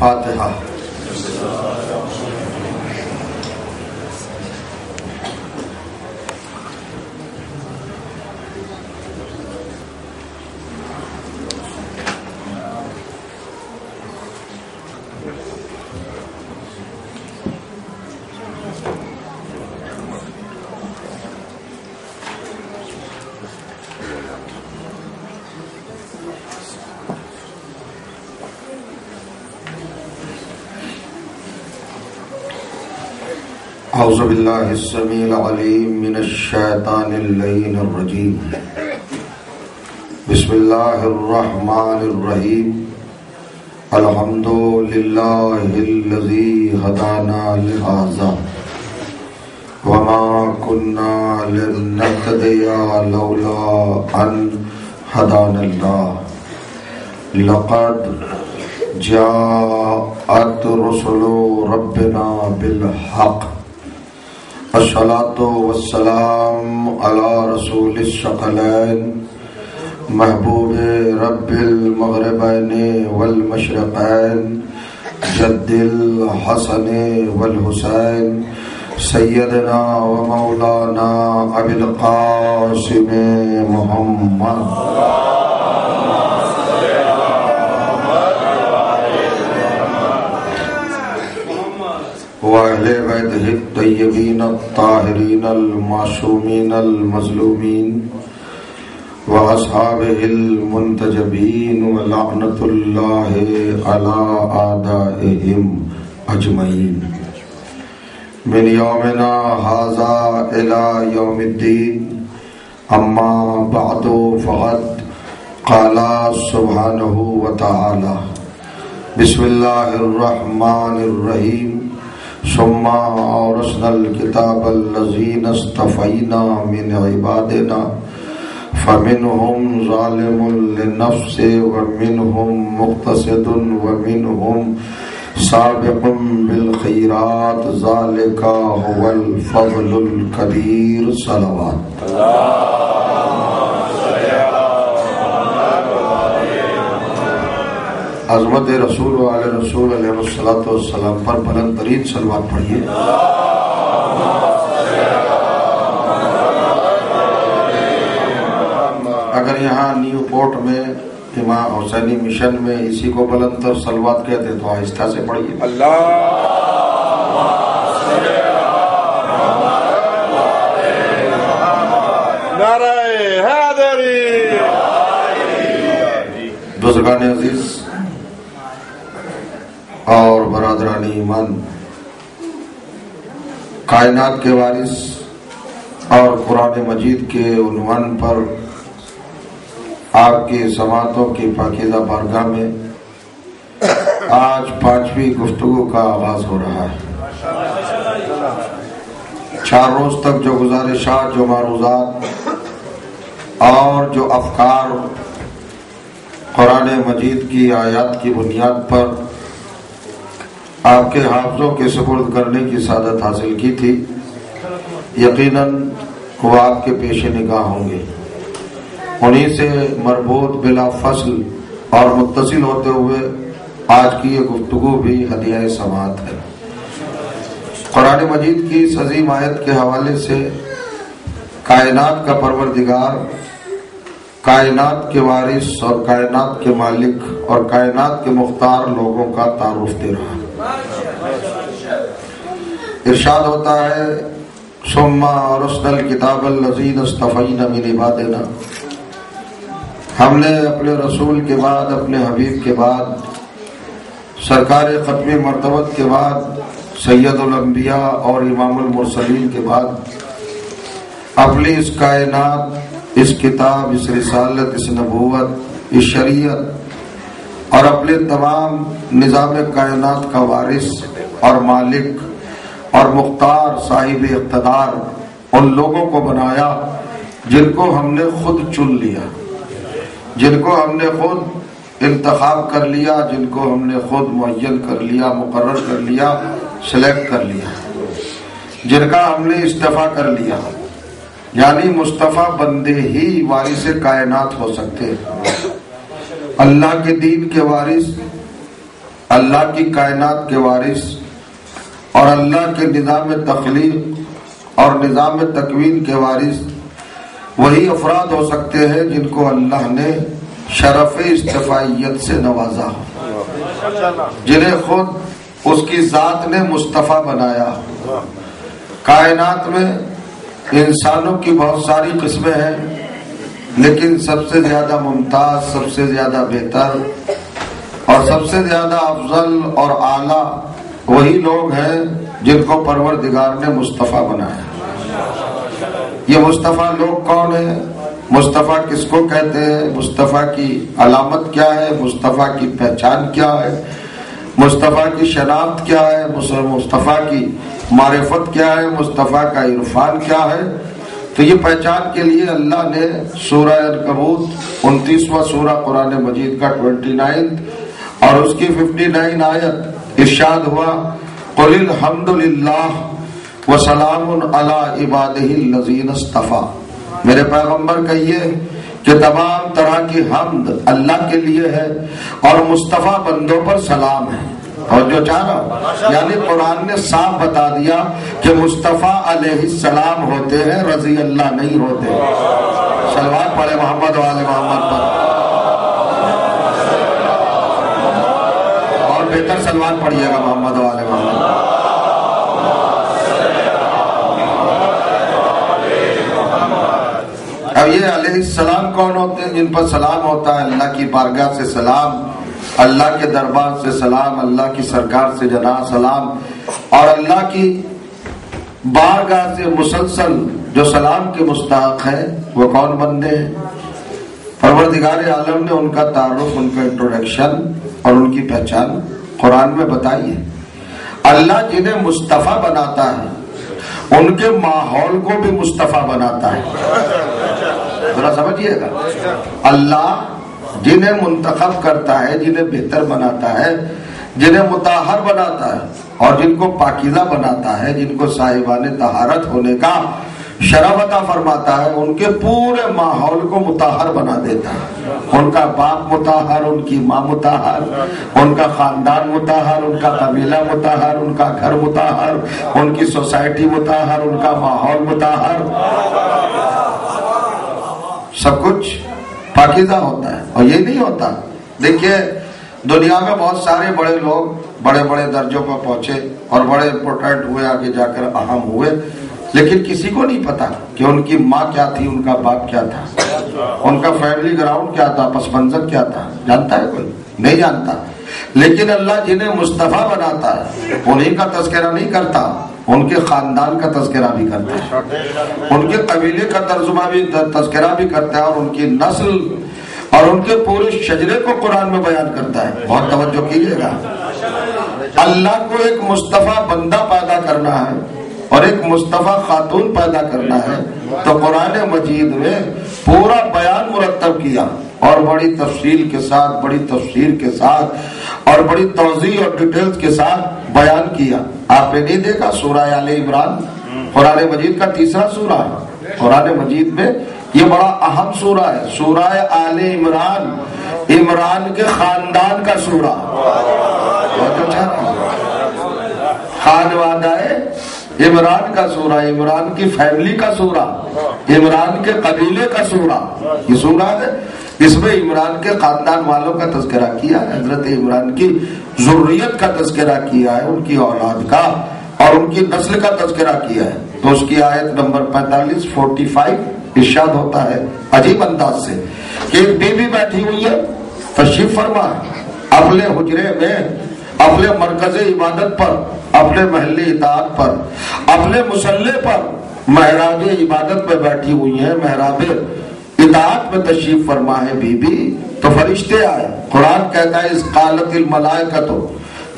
فاتحہ۔ اعوذ باللہ السمیع العلیم من الشیطان اللعین الرجیم، بسم اللہ الرحمن الرحیم، الحمد للہ الذی ہدانا لہذا وما كنا لنهتدی لولا ان ہدانا اللہ، لقد جاءت رسل ربنا بالحق، الصلاۃ والسلام علی رسول الثقلین، محبوب رب المغربین والمشرقین، جد الحسن والحسین، سیدنا و مولانا ابی القاسم محمد وأہل بیتہ الطیبین الطاہرین المعصومین المظلومین وأصحابہ المنتجبین ولعنۃ اللہ علی اعدائہم اجمعین، من یومنا ھذا الی یوم الدین، اما بعد فقد قال سبحانہ وتعالی، بسم اللہ الرحمن الرحیم، ثم اورثنا الكتاب الذين اصطفينا من عبادنا فمنهم ظالم لنفسه ومنهم مقتصد ومنهم سابق بالخيرات، ذلك هو الفضل الكبير۔ صلوات عظمت رسول و آل رسول علیہ الصلوۃ والسلام پر بلند ترین صلوات پڑھیے۔ اگر یہاں نیو پورٹ میں امام حسینی مشن میں اسی کو بلند تر صلوات کہتے تو آہستہ سے پڑھیے۔ نعرہ حیدری۔ بزرگان عزیز اور برادران ایمان، کائنات کے وارث اور قرآن مجید کے عنوان پر آپ کی سماعتوں کی پاکیزہ بارگاہ میں آج 5ویں گفتگو کا آغاز ہو رہا ہے۔ 4 روز تک جو گزارشات، جو معروضات اور جو افکار قرآن مجید کی آیات کی بنیاد پر آپ کے حافظوں کے سپرد کرنے کی سعادت حاصل کی تھی، یقیناً وہ آپ کے پیش نگاہ ہوں گے۔ انہی سے مربوط بلا فصل اور متصل ہوتے ہوئے آج کی یہ گفتگو بھی ہدیہ سماعت ہے۔ قرآن مجید کی اس عظیم آیت کے حوالے سے کائنات کا پروردگار، کائنات کے وارث اور کائنات کے مالک اور کائنات کے مختار لوگوں کا تعارف دے رہا ہے۔ ارشاد ہوتا ہے، ثم اورثنا الکتاب الذین اصطفینا من عبادنا، ہم نے اپنے رسول کے بعد، اپنے حبیب کے بعد، سرکار ختم مرتبت کے بعد، سید الانبیاء اور امام المرسلین کے بعد اپنی اس کائنات، اس کتاب، اس رسالت، اس نبوت، اس شریعت اور اپنے تمام نظام کائنات کا وارث اور مالک اور مختار صاحب اقتدار ان لوگوں کو بنایا جن کو ہم نے خود چن لیا، جن کو ہم نے خود انتخاب کر لیا، جن کو ہم نے خود معین کر لیا، مقرر کر لیا، سلیکٹ کر لیا، جن کا ہم نے استفا کر لیا۔ یعنی مصطفیٰ بندے ہی وارث کائنات ہو سکتے ہیں۔ اللہ کے دین کے وارث اللہ کی کائنات کے وارث اور اللہ کے نظام تخلیق اور نظام تکوین کے وارث وہی افراد ہو سکتے ہیں جن کو اللہ نے شرف اصطفائیت سے نوازا، جنہیں خود اس کی ذات نے مصطفیٰ بنایا۔ کائنات میں انسانوں کی بہت ساری قسمیں ہیں، لیکن سب سے زیادہ ممتاز، سب سے زیادہ بہتر اور سب سے زیادہ افضل اور اعلیٰ وہی لوگ ہیں جن کو پروردگار نے مصطفیٰ بنایا۔ یہ مصطفیٰ لوگ کون ہیں؟ مصطفیٰ کس کو کہتے ہیں؟ مصطفیٰ کی علامت کیا ہے؟ مصطفیٰ کی پہچان کیا ہے؟ مصطفیٰ کی شناخت کیا ہے؟ مصطفیٰ کی معرفت کیا ہے؟ مصطفیٰ کا عرفان کیا ہے؟ تو یہ پہچان کے لیے اللہ نے سورہ عنکبوت 29واں سورہ قرآن مجید کا 29 اور اس کی 59 آیت ارشاد ہوا، قل الحمد للہ وسلام علی عبادہ الذین اصطفیٰ۔ میرے پیغمبر کہیے کہ تمام طرح کی حمد اللہ کے لیے ہے اور مصطفیٰ بندوں پر سلام ہے۔ اور جو چاہ رہا یعنی قرآن نے صاف بتا دیا کہ مصطفیٰ علیہ السلام ہوتے ہیں، رضی اللہ نہیں ہوتے۔ صلوات پڑھے محمد و آل محمد پر، اور بہتر صلوات پڑھیے گا محمد و آل محمد۔ اب یہ علیہ السلام کون ہوتے ہیں؟ جن پر سلام ہوتا ہے، اللہ کی بارگاہ سے سلام، اللہ کے دربار سے سلام، اللہ کی سرکار سے جناب سلام، اور اللہ کی بارگاہ سے مسلسل جو سلام کے مستحق ہیں وہ کون بندے ہیں؟ پروردگار عالم نے ان کا تعارف، ان کا انٹروڈکشن اور ان کی پہچان قرآن میں بتائی ہے۔ اللہ جنہیں مصطفیٰ بناتا ہے ان کے ماحول کو بھی مصطفیٰ بناتا ہے۔ ذرا سمجھیے گا، اللہ جنہیں منتخب کرتا ہے، جنہیں بہتر بناتا ہے، جنہیں مطہر بناتا ہے اور جن کو پاکیزہ بناتا ہے، جن کو صاحبان طہارت ہونے کا شرف عطا فرماتا ہے، ان کے پورے ماحول کو مطہر بنا دیتا ہے۔ ان کا باپ مطہر، ان کی ماں مطہر، ان کا خاندان مطہر، ان کا قبیلہ مطہر، ان کا گھر مطہر، ان کی سوسائٹی مطہر، ان کا ماحول مطہر، سب کچھ پاکیزہ ہوتا ہے۔ اور یہ نہیں ہوتا، دیکھیے دنیا میں بہت سارے بڑے لوگ بڑے بڑے درجوں پر پہنچے اور بڑے امپورٹنٹ ہوئے، آگے جا کر اہم ہوئے، لیکن کسی کو نہیں پتا کہ ان کی ماں کیا تھی، ان کا باپ کیا تھا، ان کا فیملی گراؤنڈ کیا تھا، پس منظر کیا تھا، جانتا ہے کوئی؟ نہیں جانتا۔ لیکن اللہ جنہیں مصطفیٰ بناتا ہے انہیں کا تذکرہ نہیں کرتا، ان کے خاندان کا تذکرہ بھی کرتا ہے، ان کے قبیلے کا ترجمہ بھی تذکرہ بھی کرتا ہے، اور ان کی نسل اور ان کے پورے شجرے کو قرآن میں بیان کرتا ہے۔ بہت توجہ کیجیے گا، اللہ کو ایک مصطفیٰ بندہ پیدا کرنا ہے اور ایک مصطفیٰ خاتون پیدا کرنا ہے تو قرآن مجید میں پورا بیان مرتب کیا اور بڑی تفصیل کے ساتھ، بڑی تفسیر کے ساتھ اور بڑی توضیح اور ڈیٹیلز کے ساتھ بیان کیا۔ آپ نے نہیں دیکھا سورہ آل عمران قرآن مجید کا تیسرا سورہ ہے، قرآن مجید میں یہ بڑا اہم سورہ ہے، سورہ آل عمران، عمران کے خاندان کا سورہ، بہت اچھا خانوادہ عمران کا سورہ، عمران کی فیملی کا سورہ، عمران کے قبیلے کا سورہ، یہ سورہ ہے۔ اس میں عمران کے خاندان والوں کا تذکرہ کیا ہے، حضرت عمران کی ذریت کا تذکرہ کیا ہے، ان کی اولاد کا اور ان کی نسل کا تذکرہ کیا ہے۔ تو اس کی آیت نمبر 45 ارشاد ہوتا ہے عجیب انداز سے کہ ایک بیوی بیٹھی ہوئی ہے، تشریف فرما اپنے حجرے میں، اپنے مرکز عبادت پر، اپنے محل اطاعت پر، اپنے مصلی پر، محراب عبادت میں بیٹھی ہوئی ہیں، محراب اطاعت میں تشریف فرما ہے بی بی، تو فرشتے آئے۔ قرآن کہتا ہے اس قالت الملائکۃ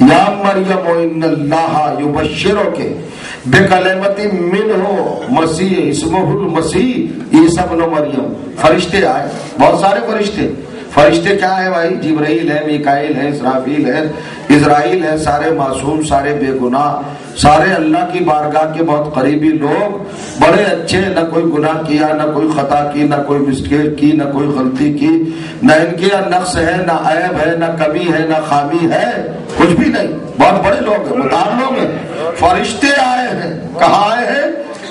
یا مریم ان اللہ یبشرک بکلمۃ منہ مسیح اسمہ المسیح عیسی ابن مریم۔ فرشتے آئے، بہت سارے فرشتے کیا ہے بھائی؟ جبرائیل ہے، میکائیل ہے، اسرافیل ہے، اسرائیل ہے، سارے معصوم، سارے بے گناہ، سارے اللہ کی بارگاہ کے بہت قریبی لوگ، بڑے اچھے، نہ کوئی گناہ کیا، نہ کوئی خطا کی، نہ کوئی مسٹیک کی، نہ کوئی غلطی کی، نہ ان کے نقص ہے، نہ عیب ہے، نہ کمی ہے، نہ خامی ہے، کچھ بھی نہیں، بہت بڑے لوگ ہیں، مدار لوگ ہیں. فرشتے آئے ہیں. کہاں آئے ہیں؟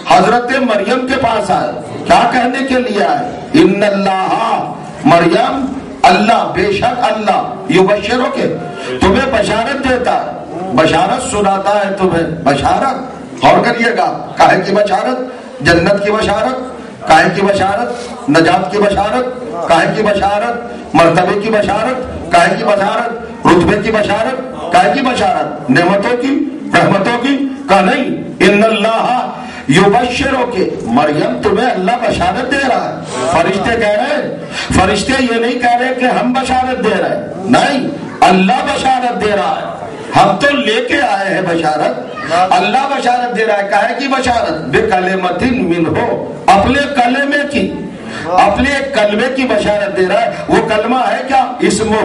حضرت مریم کے پاس آئے. کیا کہنے کے لیے آئے؟ ان اللہ مریم، اللہ بے شک اللہ یبشرو کے تمہیں بشارت دیتا ہے، بشارت سناتا ہے تمہیں. بشارت غور کریے گا، کاہے کی بشارت؟ جنت کی بشارت. کاہے کی بشارت؟ نجات کی بشارت. کاہے کی بشارت؟ مرتبے کی بشارت. کاہے کی بشارت؟ رتبے کی بشارت. کاہے کی بشارت؟ نعمتوں کی، رحمتوں کی. کہا نہیں، ان اللہ یبشرو کے مریم تمہیں اللہ بشارت دے رہا ہے. فرشتے کہہ رہے ہیں، فرشتے یہ نہیں کہہ رہے کہ ہم بشارت دے رہے ہیں، نہیں، اللہ بشارت دے رہا ہے. ہم تو لے کے آئے ہیں بشارت، اللہ بشارت دے رہا ہے. کہے کی بشارت؟ بکلمۃ منہ، اپنے کلمے کی، اپنے کلمے کی بشارت دے رہا ہے. وہ کلمہ ہے کیا؟ اسمہ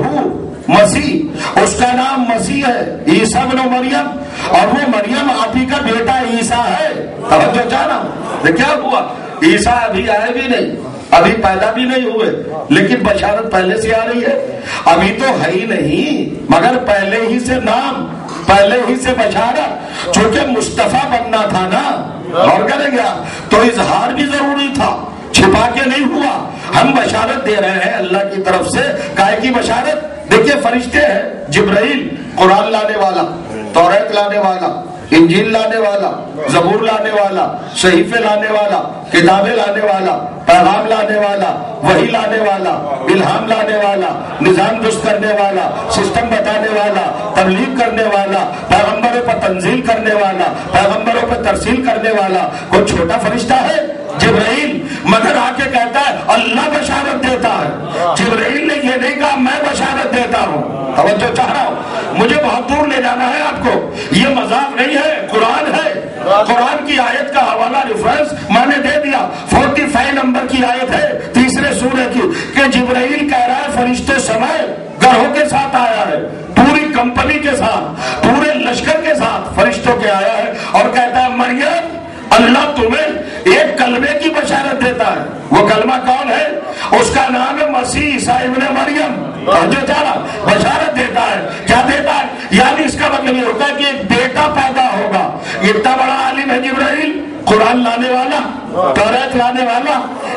مسیح، اس کا نام مسیح ہے، عیسیٰ ابن مریم. اور وہ مریم آپ ہی کا بیٹا عیسیٰ ہے. توجہ چاہنا کیا ہوا؟ عیسیٰ ابھی آئے بھی نہیں، ابھی پیدا بھی نہیں ہوئے، لیکن بشارت پہلے سے آ رہی ہے. ابھی تو ہے ہی نہیں، مگر پہلے ہی سے نام، پہلے ہی سے بشارت. چونکہ مصطفیٰ بننا تھا نا، اور کریں گے تو اظہار بھی ضروری تھا، چھپا کے نہیں ہوا. ہم بشارت دے رہے ہیں اللہ کی طرف سے. کائے کی بشارت؟ دیکھیے فرشتے ہیں، جبرائیل قرآن لانے والا، توریت لانے والا، انجیل لانے والا، زبور لانے والا، صحیفے لانے والا، کتابیں لانے والا، پیغام لانے والا، وحی لانے والا، الہام لانے والا، نظام درست کرنے والا، سسٹم بتانے والا، تبلیغ کرنے والا، پیغمبروں پر تنزیل کرنے والا، پیغمبروں پر ترسیل کرنے والا. کوئی چھوٹا فرشتہ ہے جبرائیل؟ مگر آ کے کہتا ہے اللہ بشارت دیتا ہے. جبرائیل نے یہ نہیں کہا میں بشارت دیتا ہوں. توجہ چاہ رہا ہوں، مجھے بہت دور لے جانا ہے آپ کو. یہ مذاق نہیں ہے، قرآن ہے. قرآن کی آیت کا حوالہ ریفرنس میں نے دے دیا. 45 نمبر کی آیت ہے 3 سورہ کی، کہ جبرائیل کہہ رہا ہے فرشتے سمے گروہ کے ساتھ آیا ہے، پوری کمپنی کے ساتھ، پورے لشکر کے ساتھ فرشتوں کے آیا ہے. اور کہتا ہے مریم اللہ تمہیں ایک کلمے کی بشارت دیتا ہے. وہ کلمہ کون ہے؟ اس کا نام ہے مسیح عیسیٰ ابن مریم. جو چاہا بشارت دیتا ہے. کیا دیتا ہے؟ یعنی اس کا مطلب یہ ہوتا ہے کہ ایک بیٹا پیدا ہوگا. اتنا بڑا عالم ہے جبرائیل، قرآن لانے والا، توریت لانے والا،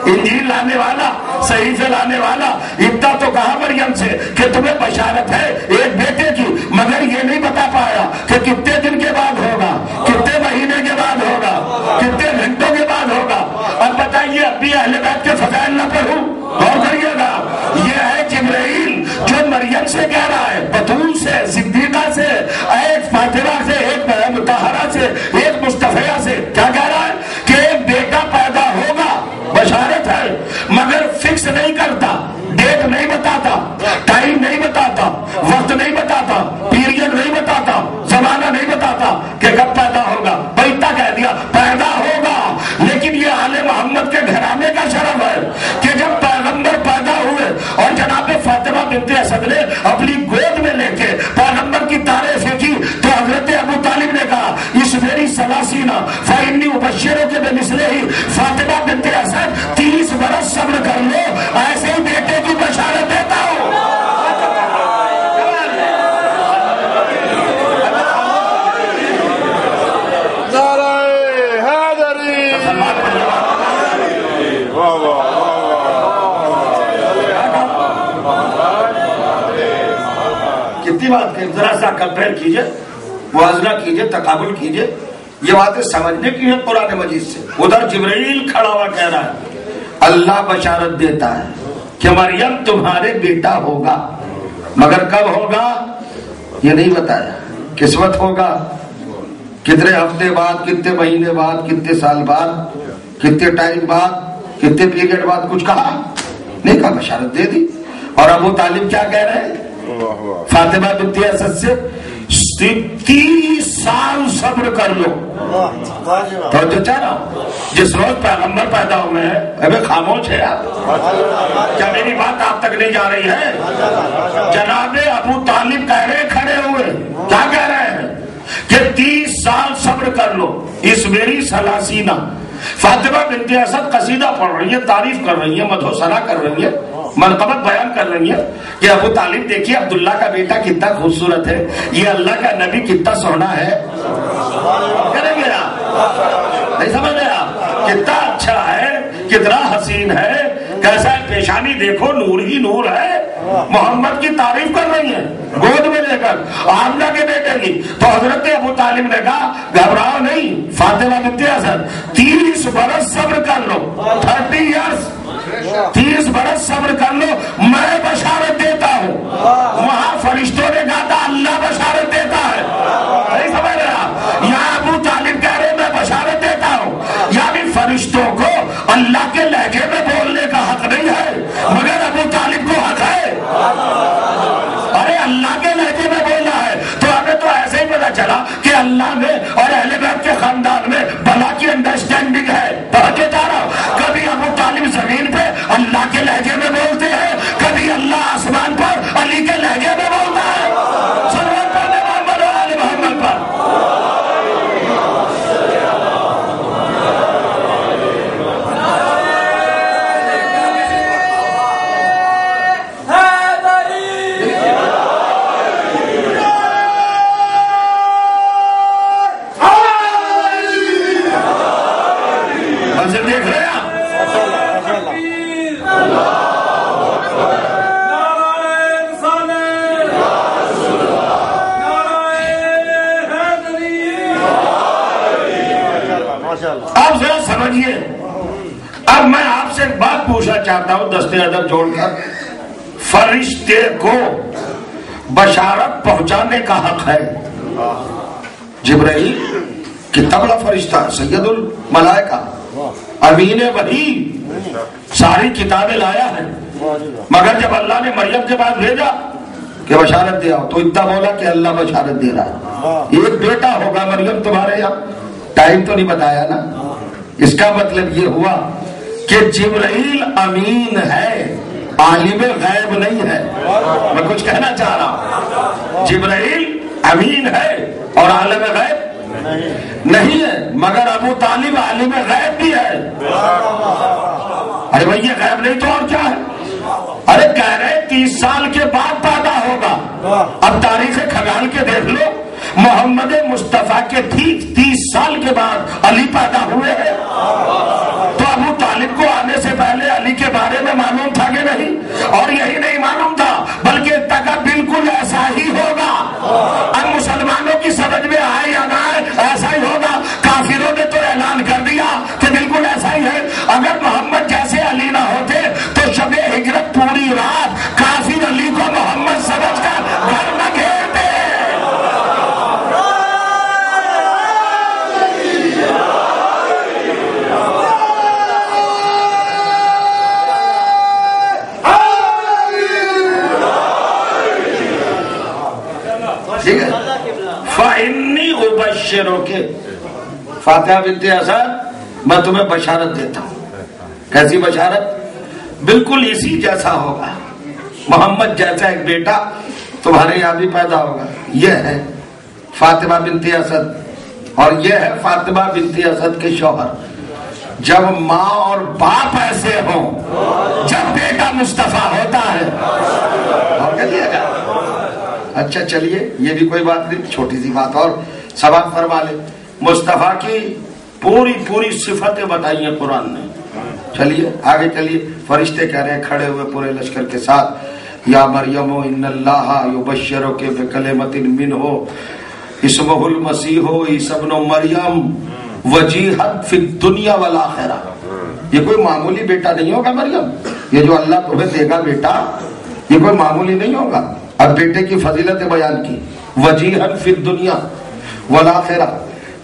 انجیل لانے والا، صحیفے لانے والا. اتنا تو کہا مریم سے کہ تمہیں بشارت ہے ایک بیٹے کی، مگر یہ نہیں بتا پایا کہ کتنے دن کے بعد ہوگا، کتنے مہینے کے بعد ہوگا، کتنے گھنٹوں کے بعد ہوگا. اب بتائیے اب بھی اہل بیت کے فضائل نہ پڑھوں؟ غور کریے گا. یہ ہے جبرائیل جو مریم سے کہہ رہا ہے، بطول سے، صدیقہ سے، ایک فاطمہ سے، ایک مطہرہ سے، ایک مصطفیہ سے. کیا کہہ رہا ہے؟ کہ ایک بیٹا پیدا ہوگا. بشارت ہے، مگر فکس نہیں کرتا، ڈیٹ نہیں بتاتا، ٹائم نہیں بتاتا، وقت نہیں بتاتا، پیریڈ نہیں بتاتا، زمانہ نہیں بتاتا کہ کب پیدا ہوگا. بیٹا کہہ دیا پیدا ہوگا. لیکن یہ آل محمد کے گھرانے کا شرف ہے کہ جب پیغمبر پیدا ہوئے اور جناب فاطمہ بنت اسد نے اپنی گود میں لے کے پیغمبر کی تعریفیں کی، تو حضرت ابو طالب نے کہا اس میری سلاسینہ فإنی ابشرو کے بمثلہ ہی فاطمہ بنت اسد 30 برس صبر کر لو، ایسے ہی بیٹے کی بشارت دیتا ہوں. کتنی بات کہ ذرا سا کمپیئر کیجئے، موازنہ کیجئے، تقابل کیجئے. یہ باتیں سمجھنے کی ہے قرآن مجید سے. ادھر جبرائیل کھڑا ہوا کہہ رہا ہے اللہ بشارت دیتا ہے کہ مریم تمہارے بیٹا ہوگا، مگر کب ہوگا یہ نہیں بتایا. کس وقت ہوگا، کتنے ہفتے بعد، کتنے مہینے بعد، کتنے سال بعد، کتنے ٹائم بعد، کتنے پیریڈ بعد، کچھ کہا نہیں. کہا بشارت دے دی. اور ابو طالب کیا کہہ رہے ہیں؟ فاطمہ بنت اسد سے 30 سال صبر کر لو. تو جو چاہ رہا ہوں جس روز پیغمبر پیدا ہوئے ہیں، ابھی خاموش ہے آپ؟ کیا میری بات آپ تک نہیں جا رہی ہے؟ جناب ابو طالب کہہ رہے کھڑے ہوئے، کیا کہہ رہے ہیں؟ کہ 30 سال صبر کر لو. اس میری سلاسینہ فاطمہ بنت اسد قصیدہ پڑھ رہی ہے، تعریف کر رہی ہے، مدح و ثنا کر رہی ہے. منقبت بیان کر رہی ہے کہ ابو طالب دیکھیے عبداللہ کا بیٹا کتنا خوبصورت ہے، یہ اللہ کا نبی کتنا سونا ہے، کریں گے آپ نہیں سمجھ رہے آپ، کتنا اچھا ہے، کتنا حسین ہے، کیسا ہے پیشانی دیکھو نور ہی نور ہے، محمد کی تعریف کر رہی ہیں گود میں لے کر آمنہ کے بیٹے کی. تو حضرت ابو طالب نے کہا گھبراؤ نہیں فاطمہ بنت اسد، 30 برس صبر کر لو، 30 ایئرس 30 برس صبر کر لو، میں بشارت دیتا ہوں. وہاں فرشتوں نے کہا تھا اللہ بشارت دیتا ہے، نہیں سمجھ رہے آپ، یہاں ابو طالب کہہ رہے میں بشارت دیتا ہوں، یعنی فرشتوں کو اللہ کے لہجے میں بولنے کا حق نہیں ہے مگر ابو طالب کو حق ہے. ارے اللہ کے لہجے میں بولنا ہے تو ہمیں تو ایسے ہی پتا چلا کہ اللہ میں اور اہل بیت کے خاندان میں بلا کی انڈرسٹینڈنگ ہے. پڑھتے جا رہا ہوں، کبھی ابو طالب زمین پہ اللہ کے لہجے میں بولتے ہیں، کبھی اللہ آسمان پر علی کے لہجے میں بولتا ہے. صلوات پڑھنے محمد و آل محمد پر. اب ذرا سمجھیے، اب میں آپ سے ایک بات پوچھنا چاہتا ہوں دستے ادب جوڑ کر، فرشتے کو بشارت پہنچانے کا حق ہے. جبرائیل کتنا بڑا فرشتہ، سید الملائکہ، امین وحی، ساری کتابیں لایا ہے، مگر جب اللہ نے مریم کے بعد بھیجا کہ بشارت دیا تو اتنا بولا کہ اللہ بشارت دے رہا ہے، ایک بیٹا ہوگا مریم تمہارے یہاں. ٹائم تو نہیں بتایا نا، اس کا مطلب یہ ہوا کہ جبرائیل امین ہے، عالم غیب نہیں ہے. میں کچھ کہنا چاہ رہا ہوں، جبرائیل امین ہے اور عالم غیب نہیں ہے، مگر ابو طالب عالم غیب بھی ہے. ارے بھائی یہ غیب نہیں تو اور کیا ہے؟ ارے کہہ رہے 30 سال کے بعد پیدا ہوگا. اب تاریخ کھگال کے دیکھ لو، محمد مصطفیٰ کے ٹھیک 30 سال کے بعد علی پیدا ہوئے ہیں. تو ابو طالب کو آنے سے پہلے علی کے بارے میں معلوم تھا کہ نہیں؟ اور یہی نہیں معلوم تھا بلکہ تک بالکل ایسا ہی ہوگا. اب مسلمانوں کی سمجھ میں آئے یا نہ آئے ایسا ہی ہوگا. کافروں نے تو اعلان کر دیا کہ بالکل ایسا ہی ہے. اگر محمد جیسے علی نہ ہوتے تو شب ہجرت پوری رات کافر علی کو محمد سمجھ کر گھر نہ گھیرتے. فَإِنِّي أُبَشِّرُكِ، فاطمہ بنت اسد میں تمہیں بشارت دیتا ہوں. کیسی بشارت؟ بالکل اسی جیسا ہوگا، محمد جیسا ایک بیٹا تمہارے یہاں بھی پیدا ہوگا. یہ ہے فاطمہ بنت اسد اور یہ ہے فاطمہ بنت اسد کے شوہر. جب ماں اور باپ ایسے ہوں، جب بیٹا مصطفیٰ ہوتا ہے اور کہہ دیا گا. اچھا چلیے یہ بھی کوئی بات نہیں، چھوٹی سی بات اور سبق فرما لے. مصطفیٰ کی پوری صفتیں بتائی ہیں قرآن نے. چلیے آگے چلیے. فرشتے کہہ رہے ہیں کھڑے ہوئے پورے لشکر کے ساتھ، یا مریم ان اللہ یبشرک بکلمۃ منہ اسمہ المسیح عیسی ابن مریم وجیہا فی الدنیا والآخرہ. یہ کوئی معمولی بیٹا نہیں ہوگا مریم، یہ جو اللہ تمہیں دے گا بیٹا یہ کوئی معمولی نہیں ہوگا. اب بیٹے کی فضیلت بیان کی، وجیہا فی الدنیا والآخرہ،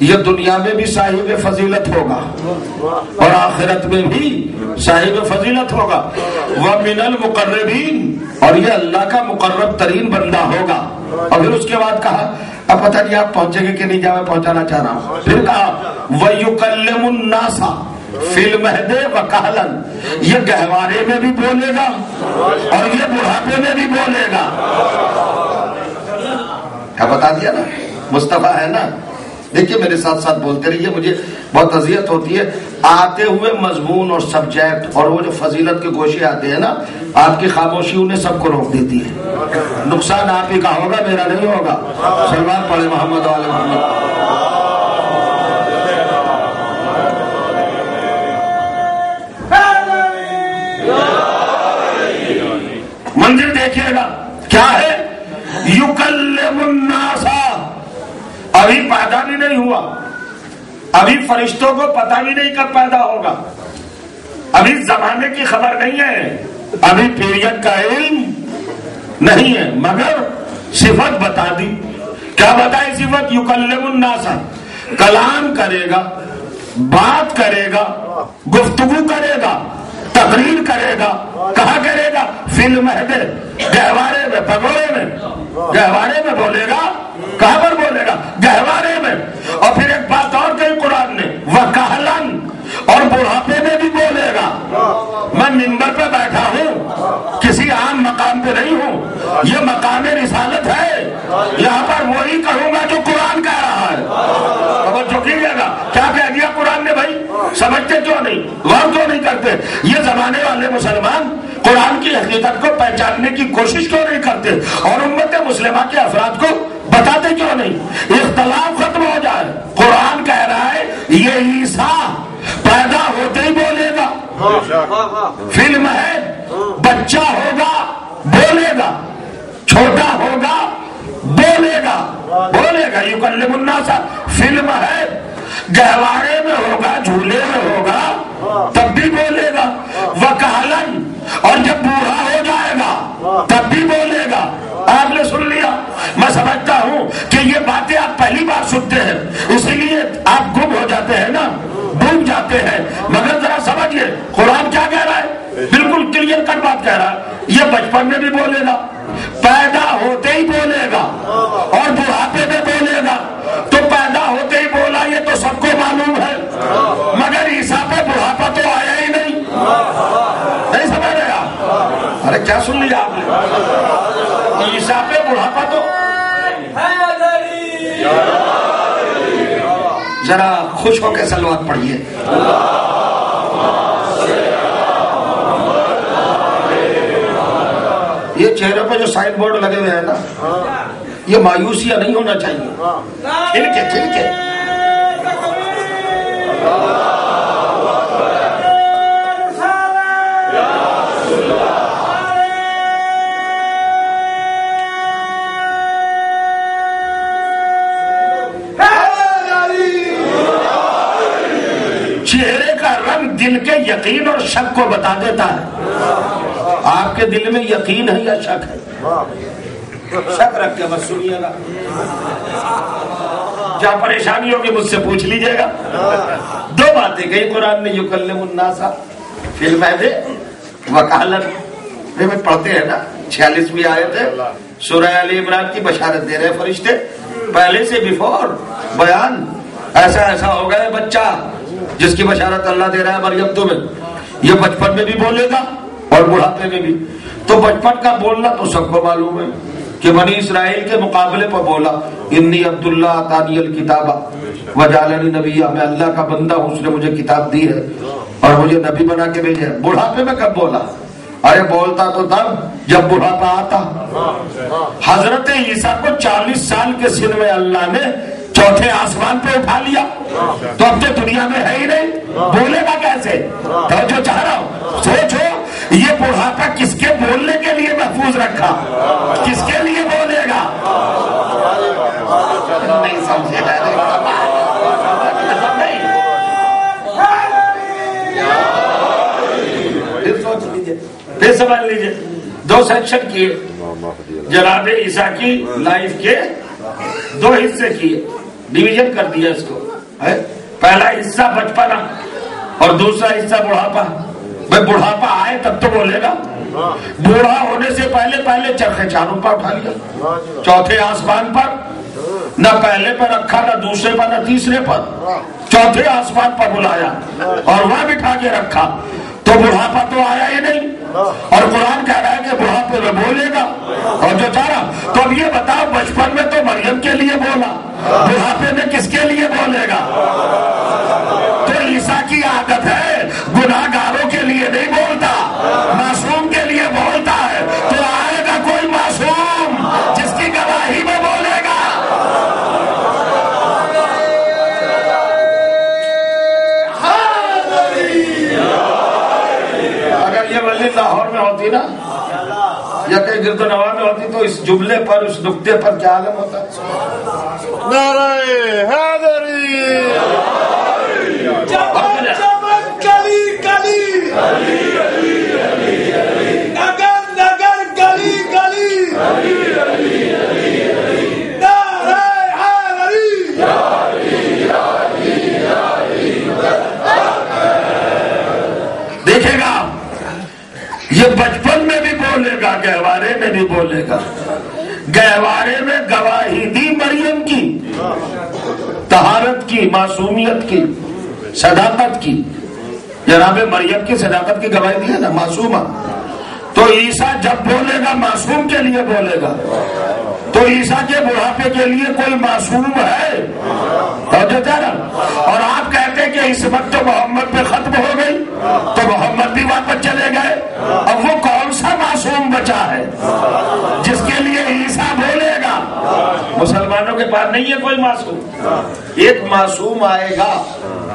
یہ دنیا میں بھی صاحب فضیلت ہوگا اور آخرت میں بھی صاحب فضیلت ہوگا. وَمِنَ الْمُقَرَّبِينَ، اور یہ اللہ کا مقرب ترین بندہ ہوگا. اور پھر اس کے بعد کہا، اب پتہ نہیں آپ پہنچیں گے کہ نہیں، جا میں پہنچانا چاہ رہا ہوں. پھر کہا وَيُكَلِّمُ النَّاسَ فِي الْمَهْدِ وَكَهْلًا، یہ گہوارے میں بھی بولے گا اور یہ بڑھاپے میں بھی بولے گا. کیا بتا دیا نا، مصطفیٰ ہے نا. دیکھیے میرے ساتھ ساتھ بولتے رہیے، مجھے بہت اذیت ہوتی ہے آتے ہوئے مضمون اور سبجیکٹ اور وہ جو فضیلت کے گوشے آتے ہیں نا، آپ کی خاموشی انہیں سب کو روک دیتی ہے۔ نقصان آپ ہی کا ہوگا، میرا نہیں ہوگا۔ سلمان پڑھے محمد وعلی محمد۔ منظر دیکھیے گا کیا ہے، یکلم الناس، ابھی پیدا بھی نہیں ہوا، ابھی فرشتوں کو پتہ بھی نہیں کب پیدا ہوگا، ابھی زمانے کی خبر نہیں ہے، ابھی پیریڈ کا علم نہیں ہے، مگر صفت بتا دی۔ کیا بتائی صفت؟ یکلم الناس، کلام کرے گا، بات کرے گا، گفتگو کرے گا، تقریر کرے گا۔ کہاں کرے گا؟ فی المہد، گہوارے میں، پگوڑے میں، گہوارے میں بولے گا۔ کہاں پر بولے گا؟ گہوارے میں۔ اور پھر ایک بات اور کہی قرآن نے، وَکَہْلًا، اور بڑھاپے میں بھی بولے گا۔ میں منبر پہ بیٹھا ہوں، کسی عام مقام پہ نہیں ہوں، یہ مقام رسالت ہے، یہاں پر وہی کہوں گا جو قرآن کہہ رہا ہے۔ توجہ کیجیے گا، کیا کہہ دیا قرآن نے بھائی؟ سمجھتے کیوں نہیں؟ غور کیوں نہیں کرتے؟ یہ زمانے والے مسلمان قرآن کی حقیقت کو پہچاننے کی کوشش کیوں نہیں کرتے؟ اور امت مسلمہ کے افراد کو بتاتے کیوں نہیں؟ اختلاف ختم ہو جائے۔ قرآن کہہ رہا ہے یہ عیسیٰ پیدا ہوتے ہی بولے گا، فلم ہے، بچہ ہوگا بولے گا، چھوٹا ہوگا بولے گا، بولے گا۔ یکلم الناس، فلم ہے، گہوارے میں ہوگا، جھولے میں ہوگا، تب بھی بولے گا۔ وکہلن، اور جب بوڑھا ہو جائے گا تب بھی بولے گا۔ آپ نے سن لیا؟ میں سمجھتا ہوں کہ یہ باتیں آپ پہلی بار سنتے ہیں، اسی لیے آپ گم ہو جاتے ہیں نا، ڈوب جاتے ہیں۔ مگر ذرا سمجھیے قرآن کیا کہہ رہا ہے، بالکل کلیئر کٹ بات کہہ رہا ہے۔ یہ بچپن میں بھی بولے گا، پیدا ہوتے ہی بولے گا، اور بڑھاپے میں بولے گا۔ تو پیدا ہوتے ہی بولا یہ تو سب کو معلوم ہے، مگر عیسیٰ پہ بڑھاپا تو آیا ہی نہیں۔ نہیں سمجھ رہے آپ؟ ارے کیا سن لیا آپ نے؟ عیسیٰ پہ بڑھاپا تو ذرا خوش ہو کے صلوات پڑھیے۔ یہ چہرے پہ جو سائن بورڈ لگے ہوئے ہیں نا، یہ مایوسیاں نہیں ہونا چاہیے، کھل کے کھل کے۔ چہرے کا رنگ دل کے یقین اور شک کو بتا دیتا ہے۔ آپ کے دل میں یقین ہے یا شک ہے؟ شک رکھ کے بس سنیے گا، جہاں پریشانی ہوگی مجھ سے پوچھ لیجئے گا۔ دو باتیں کہی قرآن نے، یکلم الناس فی المہد وکہلا۔ میں پڑھتے ہیں نا 46ویں آیت ہے سورہ آل عمران کی، بشارت دے رہے فرشتے پہلے سے، بیفور بیان، ایسا ایسا ہوگا ہے بچہ جس کی بشارت اللہ دے رہا ہے مریم تمہیں۔ یہ بچپن میں بھی بولے گا اور بڑھاپے میں بھی۔ تو بچپن کا بولنا تو سب کو معلوم ہے کہ بنی اسرائیل کے مقابلے پر بولا، انی عبداللہ آتانی الکتاب وجعلنی نبیا، میں اللہ کا بندہ ہوں، اس نے مجھے کتاب دی ہے اور مجھے نبی بنا کے بھیجا ہے۔ بڑھاپے میں کب بولا؟ ارے بولتا تو تب جب بڑھاپا آتا۔ حضرت عیسیٰ کو 40 سال کے سن میں اللہ نے چوتھے آسمان پہ اٹھا لیا، تو اب تو دنیا میں ہے ہی نہیں، بولے گا کیسے؟ تو جو چاہ رہا ہوں سوچو، یہ بڑھاپا کس کے بولنے کے لیے محفوظ رکھا، کس کے لیے بولے گا؟ نہیں سمجھے پھر سوچ لیجیے، پھر سمجھ لیجیے۔ 2 سیکشن کیے جناب عیسیٰ کی لائف کے، 2 حصے کیے، ڈویژن کر دیا اس کو۔ پہلا حصہ بچپنا اور دوسرا حصہ بڑھاپا۔ بھائی بڑھاپا آئے تب تو بولے گا، بوڑھا ہونے سے پہلے پہلے چرخے چاروں پر اٹھا لیا، چوتھے آسمان پر، نہ پہلے پر رکھا، نہ دوسرے پر، نہ تیسرے پر، چوتھے آسمان پر بلایا اور وہاں بٹھا کے رکھا۔ تو بڑھاپا تو آیا ہی نہیں، اور قرآن کہہ رہا ہے کہ بڑھاپے میں بولے گا۔ اور جو چاہ رہا، تو اب یہ بتاؤ، بچپن میں تو مریم کے لیے بولا، بڑھاپے میں کس کے لیے گرد و نواح میں ہوتی تو اس جملے پر، اس نقطے پر کیا عالم ہوتا؟ نعرہ حیدری، چمن چمن کلی کلی، نگر نگر گلی گلی، نعرہ حیدری۔ دیکھے گا یہ بچپن میں بھی بولے گا، گہوارے میں بھی بولے گا۔ گہوارے میں گواہی دی مریم کی، طہارت کی، معصومیت کی، صداقت کی۔ جناب مریم کی صداقت کی گواہی دی ہے نا، معصومہ۔ تو عیسیٰ جب بولے گا معصوم کے لیے بولے گا، تو عیسیٰ کے بڑھاپے کے لیے کوئی معصوم ہے؟ اور آپ کہتے ہیں کہ اس وقت تو محمد پہ ختم ہو گئی، تو محمد بھی واپس چلے گئے۔ اب وہ کون سا معصوم بچا ہے جس کے لیے عیسیٰ بولے گا؟ مسلمانوں کے پاس نہیں ہے کوئی معصوم۔ ایک معصوم آئے گا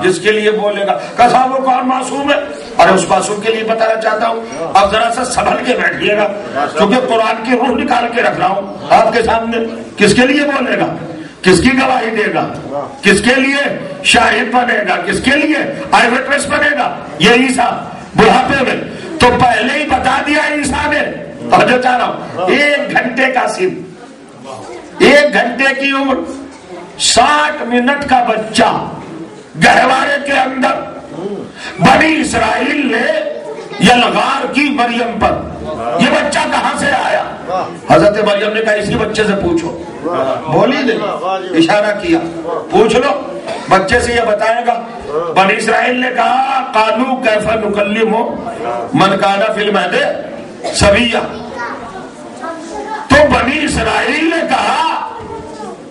جس کے لیے بولے گا۔ کہا وہ کون معصوم ہے؟ اور اس معصوم کے لیے بتانا چاہتا ہوں، اب ذرا سا سنبھل کے بیٹھیے گا، کیونکہ قرآن کی روح نکال کے رکھ رہا ہوں آپ کے سامنے۔ کس کے لیے بولے گا؟ کس کی گواہی دے گا؟ کس کے لیے شاہد بنے گا؟ کس کے لیے آئی وٹنس بنے گا؟ یہ عیسیٰ بڑھاپے میں تو پہلے ہی بتا دیا عیسیٰ نے۔ اور جو چاہ رہا ہوں، 1 گھنٹے کا صرف 1 گھنٹے کی عمر، 60 منٹ کا بچہ گہوارے کے اندر بنی اسرائیل نے یلغار کی مریم پر۔ یہ بچہ کہاں سے آیا؟ حضرت مریم نے کہا اسی بچے سے پوچھو۔ بولی نہیں، اشارہ کیا، پوچھ لو بچے سے، یہ بتائے گا۔ بنی اسرائیل نے کہا قالوا کیف نکلم من کان فی المہد صبیا۔ تو بنی اسرائیل نے کہا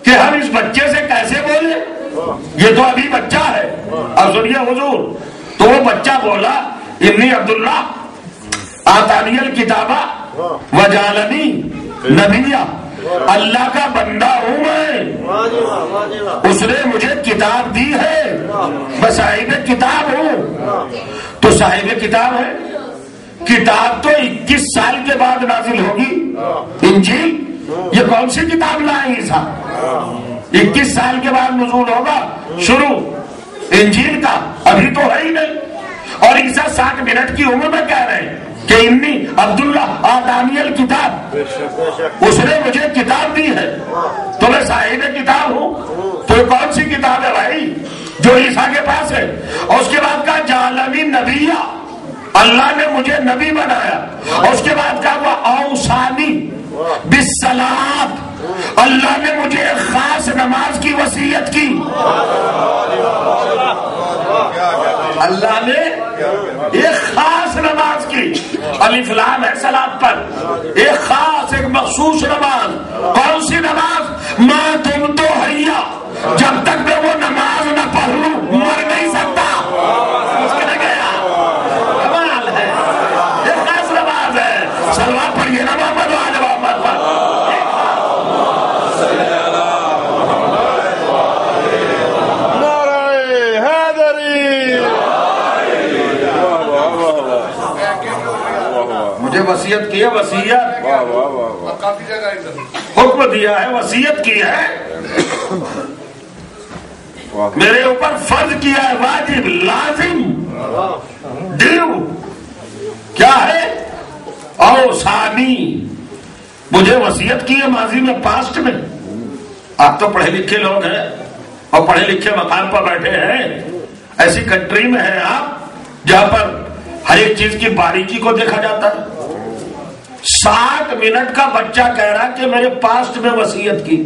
کہ ہم اس بچے سے کیسے بولے، یہ تو ابھی بچہ ہے۔ اور سنیے حضور، تو وہ بچہ بولا انی عبداللہ آتانی الکتابہ وجعلنی نبیا، اللہ کا بندہ ہوں میں، اس نے مجھے کتاب دی ہے، میں صاحب کتاب ہوں۔ تو صاحب کتاب ہے، کتاب تو 21 سال کے بعد نازل ہوگی، انجیل۔ یہ کون سی کتاب لائے عیسیٰ؟ 21 سال کے بعد نزول ہوگا شروع انجیل کا، ابھی تو ہے ہی نہیں۔ اور عیسیٰ 60 منٹ کی عمر میں کہہ رہے ہیں کہ انی عبداللہ آتانی الکتاب، اس نے مجھے کتاب دی ہے تو میں صاحب کتاب ہوں۔ تو یہ کون سی کتاب ہے بھائی جو عیسیٰ کے پاس ہے؟ اور اس کے بعد کہا جعلنی نبیہ، اللہ نے مجھے نبی بنایا۔ اور اس کے بعد کہا وہ اوصانی بالصلاۃ، اللہ نے مجھے ایک خاص نماز کی وصیت کی۔ اللہ نے ایک خاص نماز کی، الف لام ہے صلاۃ پر، ایک خاص ایک مخصوص نماز۔ کون سی نماز؟ ما تم تو حیا، جب تک میں وہ نماز نہ پڑھ لوں مر نہیں سکتا۔ گیا کمال ہے، ایک خاص نماز ہے۔ صلوات پڑھیے نا محمد وآل محمد پر۔ مجھے وصیت کی ہے، وصیت حکم دیا ہے، وصیت کی ہے، میرے اوپر فرض کیا ہے، واجب لازم دیو کیا ہے؟ اوصانی، مجھے وصیت کی ہے ماضی میں، پاسٹ میں۔ آپ تو پڑھے لکھے لوگ ہیں اور پڑھے لکھے مقام پر بیٹھے ہیں، ایسی کنٹری میں ہیں آپ جہاں پر ہر ایک چیز کی باریکی کو دیکھا جاتا ہے۔ 60 منٹ کا بچہ کہہ رہا کہ میرے پاسٹ میں وصیت کی۔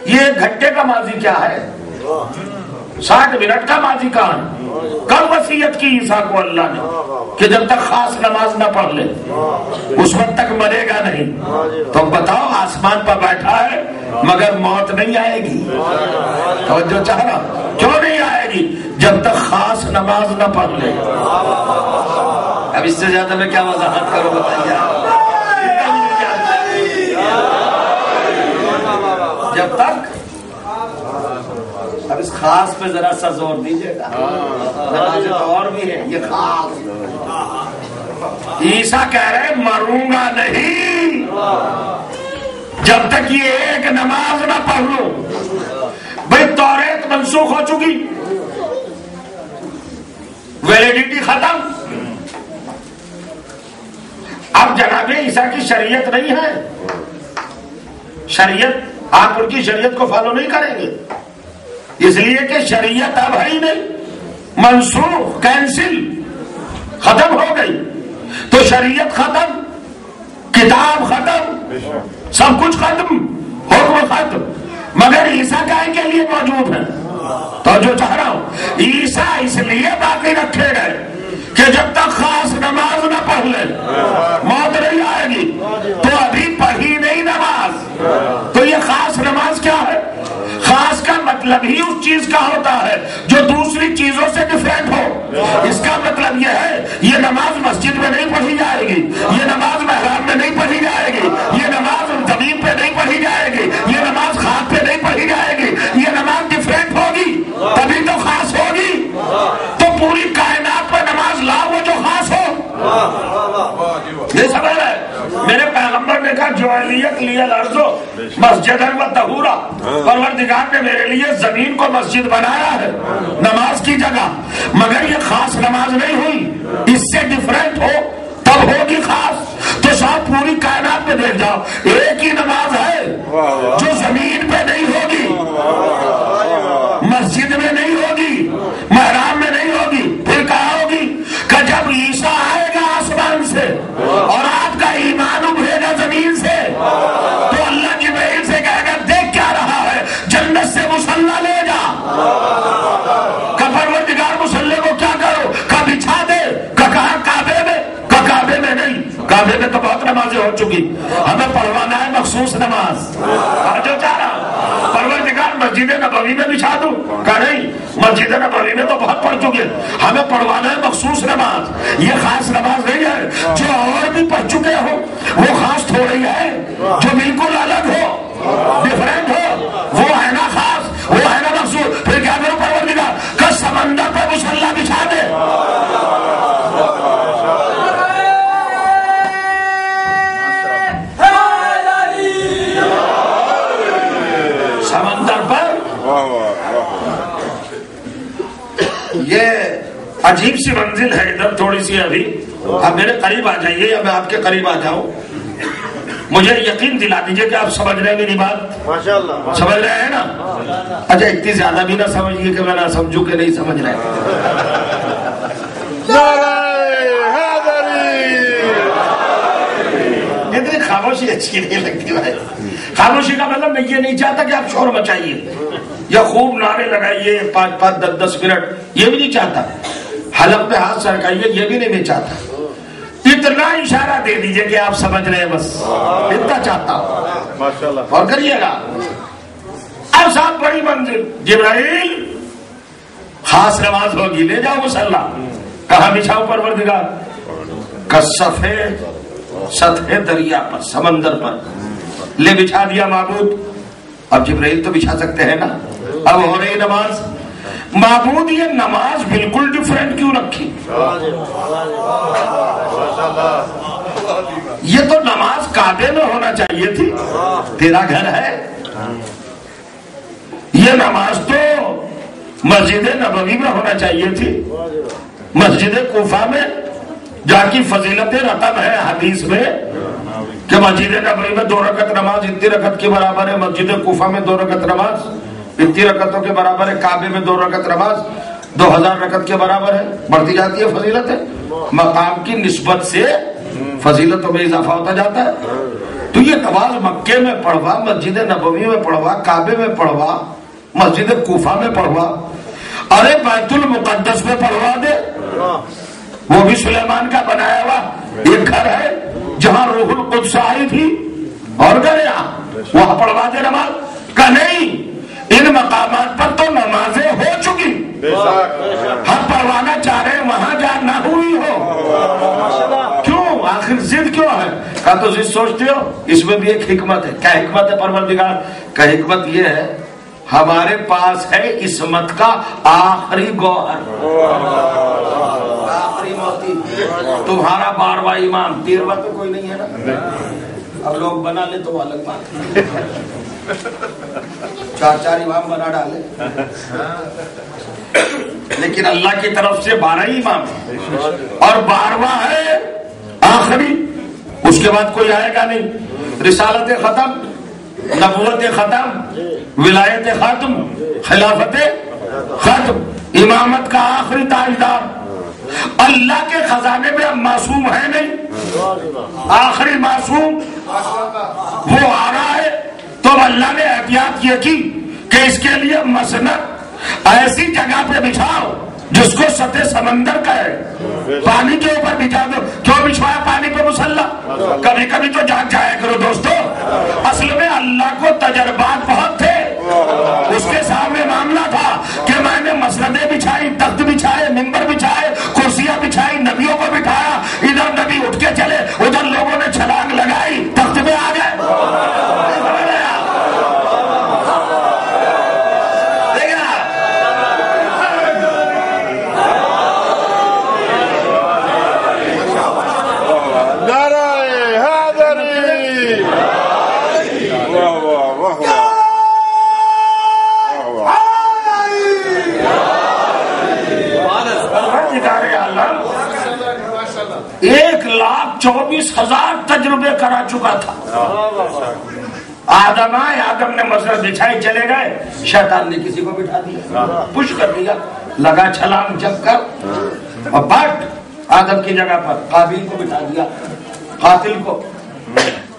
یہ 1 گھنٹے کا ماضی کیا ہے؟ 60 منٹ کا ماضی کہاں ہے؟ کب وصیت کی عیسیٰ کو اللہ نے کہ جب تک خاص نماز نہ پڑھ لے اس وقت تک مرے گا نہیں۔ تو بتاؤ، آسمان پر بیٹھا ہے مگر موت نہیں آئے گی۔ توجہ چاہ رہا، کیوں نہیں آئے گی؟ جب تک خاص نماز نہ پڑھ لے۔ اب اس سے زیادہ میں کیا وضاحت کروں بتائیے؟ جب تک، اب اس خاص پہ ذرا سا زور دیجیے گا، اور بھی ہے یہ خاص۔ عیسیٰ کہہ رہے مروں گا نہیں، جب تک یہ ایک نماز نہ پڑھ لو، بھئی توریت منسوخ ہو چکی، ویلیڈیٹی ختم، اب جناب عیسیٰ کی شریعت نہیں ہے، شریعت آپ ان کی شریعت کو فالو نہیں کریں گے، اس لیے کہ شریعت اب ہے ہی نہیں، منسوخ، کینسل، ختم ہو گئی، تو شریعت ختم، کتاب ختم، سب کچھ ختم، حکم ختم، مگر عیسیٰ کائے کے لیے موجود ہے؟ تو جو چاہ رہا ہوں، عیسیٰ اس لیے باقی رکھے گئے کہ جب تک خاص نماز نہ پڑھ لے موت نہیں آئے گی، تو ابھی پڑھی نہیں نماز، تو یہ خاص نماز کیا ہے؟ خاص کا مطلب ہی اس چیز کا ہوتا ہے جو دوسری چیزوں سے ڈیفرنٹ ہو۔ اس کا مطلب یہ ہے یہ نماز مسجد میں نہیں پڑھی جائے گی، یہ نماز محراب میں نہیں پڑھی جائے گی، یہ نماز زمین پہ نہیں پڑھی جائے گی، یہ نماز خاک پہ نہیں پڑھی جائے گی، یہ نماز ڈیفرنٹ ہوگی تبھی تو خاص ہوگی۔ تو پوری کائنات میں نماز لاؤ وہ جو خاص ہو، یہ سمجھ رہے؟ میرے پیغمبر نے کہا جعلیت لی الارض مسجدا و طہورا، پروردگار نے میرے لیے زمین کو مسجد بنایا ہے نماز کی جگہ، مگر یہ خاص نماز نہیں ہوئی، اس سے ڈیفرنٹ ہو تب ہوگی خاص۔ تو صاحب پوری کائنات میں دیکھ جاؤ ایک ہی نماز ہے جو زمین پہ نہیں ہوگی، مسجد میں نہیں ہوگی، محراب میں نہیں ہوگی، پھر کہاں ہوگی؟ کہ جب عیسیٰ آئے گا آسمان سے اور آپ کا ایمان ابھرے گا زمین سے، تو اللہ جبرائیل سے کہے گا دیکھ کیا رہا ہے، جنت سے مصلی لے جا، کہ پروردگار مصلی کو کیا کرو، کہ بچھا دے، کہ کہاں کعبے میں، کہ کعبے میں نہیں، کعبے میں تو بہت نمازیں ہو چکی، ہمیں پڑھوانا ہے مخصوص نماز۔ جو چاہ رہا پروردگار مسجد نبوی میں بچھا دوں، کہ نہیں، مسجد نبوی میں تو بہت پڑھ چکے، ہمیں پڑھوانا ہے مخصوص نماز، یہ خاص نماز نہیں ہے، جو اور بھی پڑھ چکے ہو وہ خاص تھوڑی ہے، جو بالکل الگ ہو، ڈیفرنٹ ہو، وہ ہے نا خاص، وہ ہے نا مخصوص۔ پھر کیا کرو پروردگار کہ سمندر پہ مصلی بچھا دے، سمندر پر۔ یہ عجیب سی منزل ہے ادھر تھوڑی سی، ابھی آپ میرے قریب آ جائیے یا میں آپ کے قریب آ جاؤں، مجھے یقین دلا دیجئے کہ آپ سمجھ رہے ہیں میری بات، ماشاءاللہ سمجھ رہے ہیں نا؟ اچھا اتنی زیادہ بھی نہ سمجھیے کہ میں نہ سمجھوں کہ نہیں سمجھ رہے۔ اتنی خاموشی اچھی نہیں لگتی بھائی، خاموشی کا مطلب میں یہ نہیں چاہتا کہ آپ شور مچائیے یا خوب نعرے لگائیے 5-5 10-10 منٹ، یہ بھی نہیں چاہتا، حلق میں ہاتھ سرکائیے یہ بھی نہیں میں چاہتا، اتنا اشارہ دے دیجئے کہ آپ سمجھ رہے ہیں، بس اتنا چاہتا ہوں، اور کریے گا۔ اب صاحب بڑی منزل، جبرائیل خاص نماز ہوگی، لے جاؤ مصلی، کہاں بچھاؤ پروردگار؟ کسفید سطح دریا پر، سمندر پر لے بچھا دیا معبود۔ اب جبرائیل تو بچھا سکتے ہیں نا، اب ہو رہی نماز، معبود یہ نماز بالکل ڈیفرنٹ کیوں رکھی؟ یہ تو نماز کعبے میں ہونا چاہیے تھی، تیرا گھر ہے، یہ نماز تو مسجد نبوی میں ہونا چاہیے تھی، مسجد کوفہ میں جا کی فضیلت رقم ہے حدیث میں کہ مسجد نبوی میں 2 رکعت نماز اتنی رکعت کے برابر ہے، مسجد کوفہ میں 2 رکعت نماز اتنی رکعتوں کے برابر ہے، کعبے میں 2 رکعت نماز 2000 رکعت کے برابر ہے، بڑھتی جاتی ہے فضیلت ہے، مقام کی نسبت سے فضیلتوں میں اضافہ ہوتا جاتا ہے۔ تو یہ نماز مکے میں پڑھوا، مسجد نبوی میں پڑھوا، کعبے میں پڑھوا، مسجد کوفہ میں پڑھوا، ارے بیت المقدس میں پڑھوا دے، وہ بھی سلیمان کا بنایا ہوا ایک گھر ہے جہاں روح القدس آئی تھی، اور گیا وہاں پڑھوا دے نماز، کہ نہیں، ان مقامات پر تو نمازیں ہو چکی، ہم پڑھوانا چاہ رہے ہیں وہاں جا نہ ہوئی ہو، کیوں آخر ضد کیوں ہے؟ کہا تو ضد سوچتے ہو، اس میں بھی ایک حکمت ہے۔ کیا حکمت ہے پروردگار؟ کا حکمت یہ ہے ہمارے پاس ہے عصمت کا آخری گوہر، آخری موتی، تمہارا 12واں امام، 13واں تو کوئی نہیں ہے نا، اب لوگ بنا لے تو وہ الگ بات، چار چار امام بنا ڈالے، لیکن اللہ کی طرف سے 12 امام اور 12واں ہے آخری، اس کے بعد کوئی آئے گا نہیں۔ رسالت ختم، نبوت ختم، ولایت ختم، خلافت ختم، امامت کا آخری تاجدار۔ اللہ کے خزانے میں اب معصوم ہے نہیں، آخری معصوم وہ آ رہا ہے۔ تو اللہ نے احتیاط یہ کی کہ اس کے لیے مسند ایسی جگہ پہ بچھاؤ جس کو سطح سمندر کا ہے، پانی کے اوپر بچھا دو۔ کیوں بچھوایا پانی پہ مصلی؟ کبھی کبھی تو جاگ جایا کرو دوستو۔ اصل میں اللہ کو تجربات بہت تھے، اس کے سامنے معاملہ تھا کہ میں نے مسندیں بچھائی، تخت بچھائے، منبر بچھائے، کرسیاں بچھائی، نبیوں کو بٹھایا، ادھر نبی اٹھ کے چلے، ادھر لوگوں نے چھلانگ لگائی، تخت پہ آ گئے۔ ایک 1,24,000 تجربے کرا چکا تھا۔ آدم آئے، آدم نے مسند بچھائی، چلے گئے، شیطان نے کسی کو بٹھا دیا، پش کر دیا، لگا چھلانگ جب کر اور بٹ آدم کی جگہ پر قابیل کو بٹھا دیا، قاتل کو،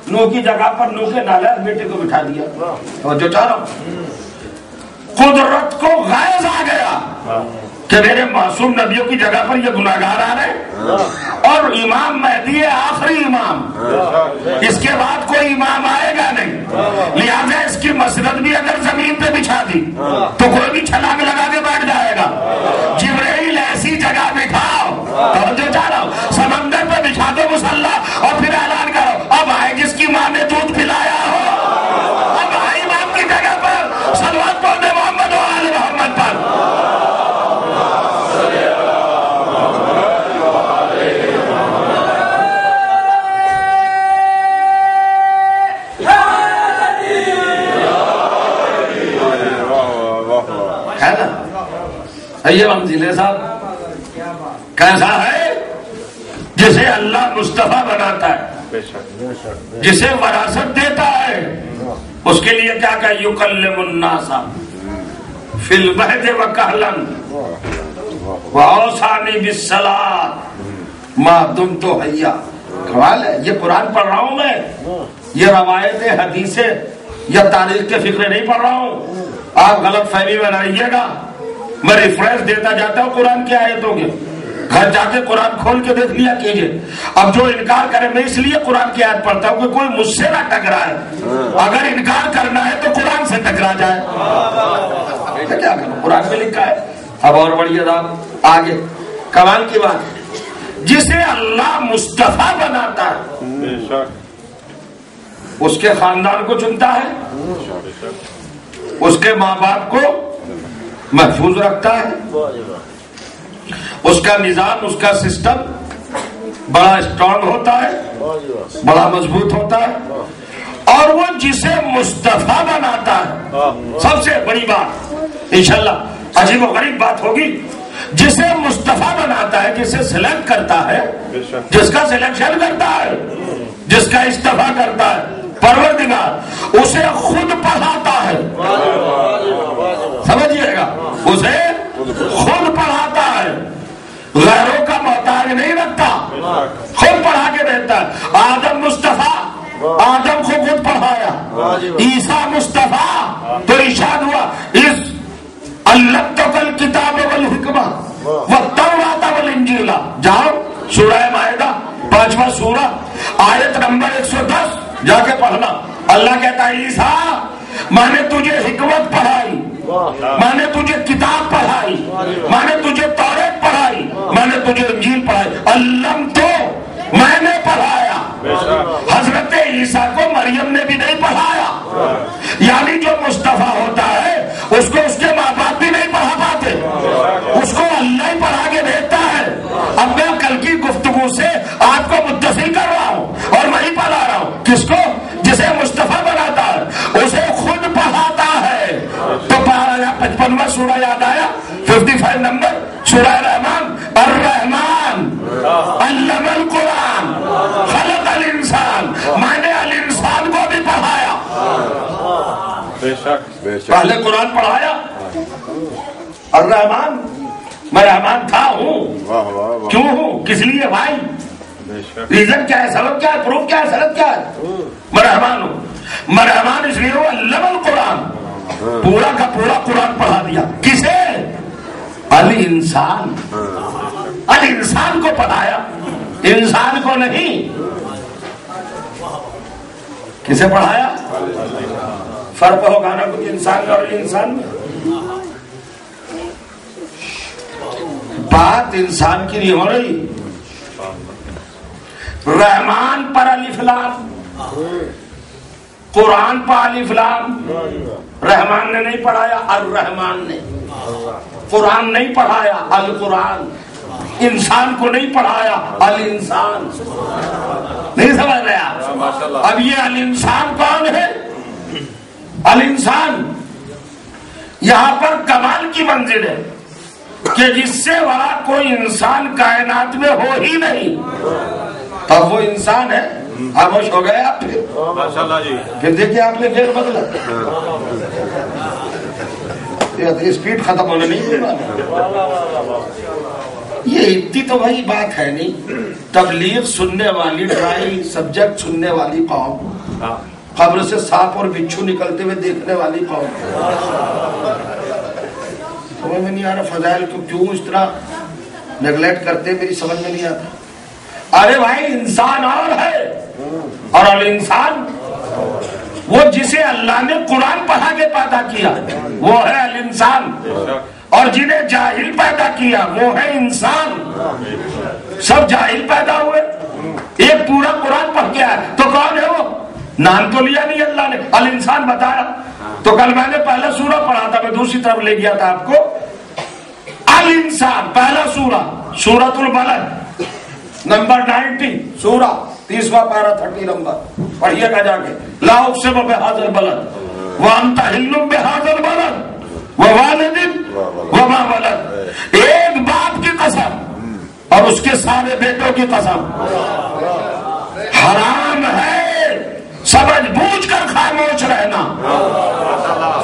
نوح کی جگہ پر نوح کے نالائق بیٹے کو بٹھا دیا۔ اور جو چاہ رہا ہوں قدرت کو غیظ آ گیا کہ میرے معصوم نبیوں کی جگہ پر یہ گناہگار آ رہے، اور امام مہدی ہے، آخری امام، اس کے بعد کوئی امام آئے گا نہیں، لہذا اس کی مسند بھی اگر زمین پہ بچھا دی تو کوئی بھی چھلانگ لگا کے بیٹھ جائے گا۔ جبرائیل ایسی جگہ بٹھاؤ، اور جو چاہ رہا ہوں سمندر پہ بچھا دو مصلی، اور پھر اعلان کرو اب آئے جس کی ماں نے دودھ پلایا ہو، اب آئے امام کی جگہ پر، صلوات پڑھنے محمد و آل محمد پر۔ یہ منزل صاحب کیسا ہے؟ جسے اللہ مصطفیٰ بناتا ہے، جسے وراثت دیتا ہے، اس کے لیے کیا کہ یکلم الناس فی المہد وکہلا واوصانی بالصلاۃ ما دمت حیا۔ کمال ہے، یہ قرآن پڑھ رہا ہوں میں، یہ روایتیں حدیثیں یا تاریخ کے فکرے نہیں پڑھ رہا ہوں، آپ غلط فہمی میں نہ رہیے گا۔ میں ریفرنس دیتا جاتا ہوں قرآن کی آیتوں کے، گھر جا کے قرآن کھول کے دیکھ لیا کیجئے۔ اب جو انکار کرے، میں اس لیے قرآن کی آیت پڑھتا ہوں کہ کوئی مجھ سے نہ ٹکرائے، اگر انکار کرنا ہے تو قرآن سے ٹکرا جائے، کیا کروں، قرآن میں لکھا ہے۔ اب اور بڑی عذاب آگے، کمال کی بات، جسے اللہ مصطفیٰ بناتا ہے اس کے خاندان کو چنتا ہے، اس کے ماں باپ کو محفوظ رکھتا ہے، اس کا نظام، اس کا سسٹم بڑا اسٹرانگ ہوتا ہے، بڑا مضبوط ہوتا ہے، اور وہ جسے مصطفیٰ بناتا ہے، سب سے بڑی بات انشاءاللہ عجیب و غریب بات ہوگی، جسے مصطفیٰ بناتا ہے، جسے سلیکٹ کرتا ہے، جس کا سلیکشن کرتا ہے، جس کا استفا کرتا ہے پروردگار، اسے خود پڑھاتا ہے، سمجھیے گا، اسے خود پڑھاتا ہے، غیروں کا محتاج نہیں رکھتا، خود پڑھا کے دیتا ہے۔ آدم مصطفیٰ، آدم کو خود پڑھایا، عیسیٰ مصطفیٰ تو ارشاد ہوا اس علمتک الکتاب والحکمہ والتوراۃ والانجیل۔ جاؤ سورہ مائدہ 5واں سورہ آیت نمبر 110 جا کے پڑھنا۔ اللہ کہتا ہے عیسیٰ میں نے تجھے حکمت پڑھائی، میں نے تجھے کتاب پڑھائی، میں نے تجھے توریت پڑھائی، میں نے تجھے انجیل پڑھائی، علم تو میں نے پڑھایا۔ حضرت عیسیٰ کو مریم نے بھی نہیں پڑھایا، یعنی جو مصطفیٰ ہوتا ہے اس کو اس کے ماں باپ بھی نہیں پڑھا پاتے، اس کو اللہ ہی پڑھا کے دیتا ہے۔ اب میں کل کی گفتگو سے آپ کو متصل کر رہا ہوں اور میں ہی پڑھا رہا ہوں، کس کو؟ سورہ یاد آیا 55 نمبر سورہ رحمان. الرحمن علم القرآن خلق الانسان، میں نے الانسان کو بھی پڑھایا. بے شک بے شک. پہلے قرآن پڑھایا. الرحمان، میں رحمان تھا ہوں. واہ واہ واہ. کیوں ہوں؟ کس لیے بھائی؟ بے شک. ریزن کیا ہے؟ سبب کیا ہے؟ پروف کیا ہے؟ سند کیا ہے؟ میں رحمان ہوں. میں رحمان اس لیے ہوں علم القرآن، پورا کا پورا قرآن پڑھا دیا. کسے؟ الانسان. الانسان کو پڑھایا، انسان کو نہیں. کسے پڑھایا؟ فرق ہوگا نا کچھ انسان میں اور انسان میں. بات انسان کی نہیں ہو رہی. رحمان پر الف لام، قرآن پر الف لام. رحمان نے نہیں پڑھایا، الرحمان نے. قرآن نہیں پڑھایا، القرآن. انسان کو نہیں پڑھایا، الانسان. نہیں سمجھ رہے آپ؟ اب یہ الانسان کون ہے؟ الانسان یہاں پر کمال کی منزل ہے کہ جس سے بڑا کوئی انسان کائنات میں ہو ہی نہیں. تب وہ انسان ہے. خاموش ہو گئے آپ پھر ماشاءاللہ جی. پھر دیکھیے آپ نے پھر بدلا. اسپیڈ ختم ہونے نہیں. یہ اتنی تو وہی بات ہے نہیں. تبلیغ سننے والی، ڈرائی سبجیکٹ سننے والی قوم، قبر سے سانپ اور بچھو نکلتے ہوئے دیکھنے والی قوم. سمجھ میں نہیں آ رہا فضائل کو کیوں اس طرح نیگلیکٹ کرتے، میری سمجھ میں نہیں آتا. ارے بھائی انسان اور ہے، اور الانسان وہ جسے اللہ نے قرآن پڑھا کے پیدا کیا وہ ہے الانسان، اور جنہیں جاہل پیدا کیا وہ ہے انسان. سب جاہل پیدا ہوئے. ایک پورا قرآن پڑھ کے آیا تو کون ہے وہ؟ نام تو لیا نہیں اللہ نے، الانسان بتایا. تو کل میں نے پہلا سورہ پڑھا تھا، میں دوسری طرف لے گیا تھا آپ کو. الانسان پہلا سورہ، سورۃ البلد نمبر 90 سورہ 30واں پارہ 30 نمبر پڑھیے گا جا کے. لا اقسم بہذا البلد وانت حل بہذا البلد ووالد وما ولد. ایک باپ کی قسم اور اس کے سارے بیٹوں کی قسم. حرام ہے سمجھ بوجھ کر خاموش رہنا.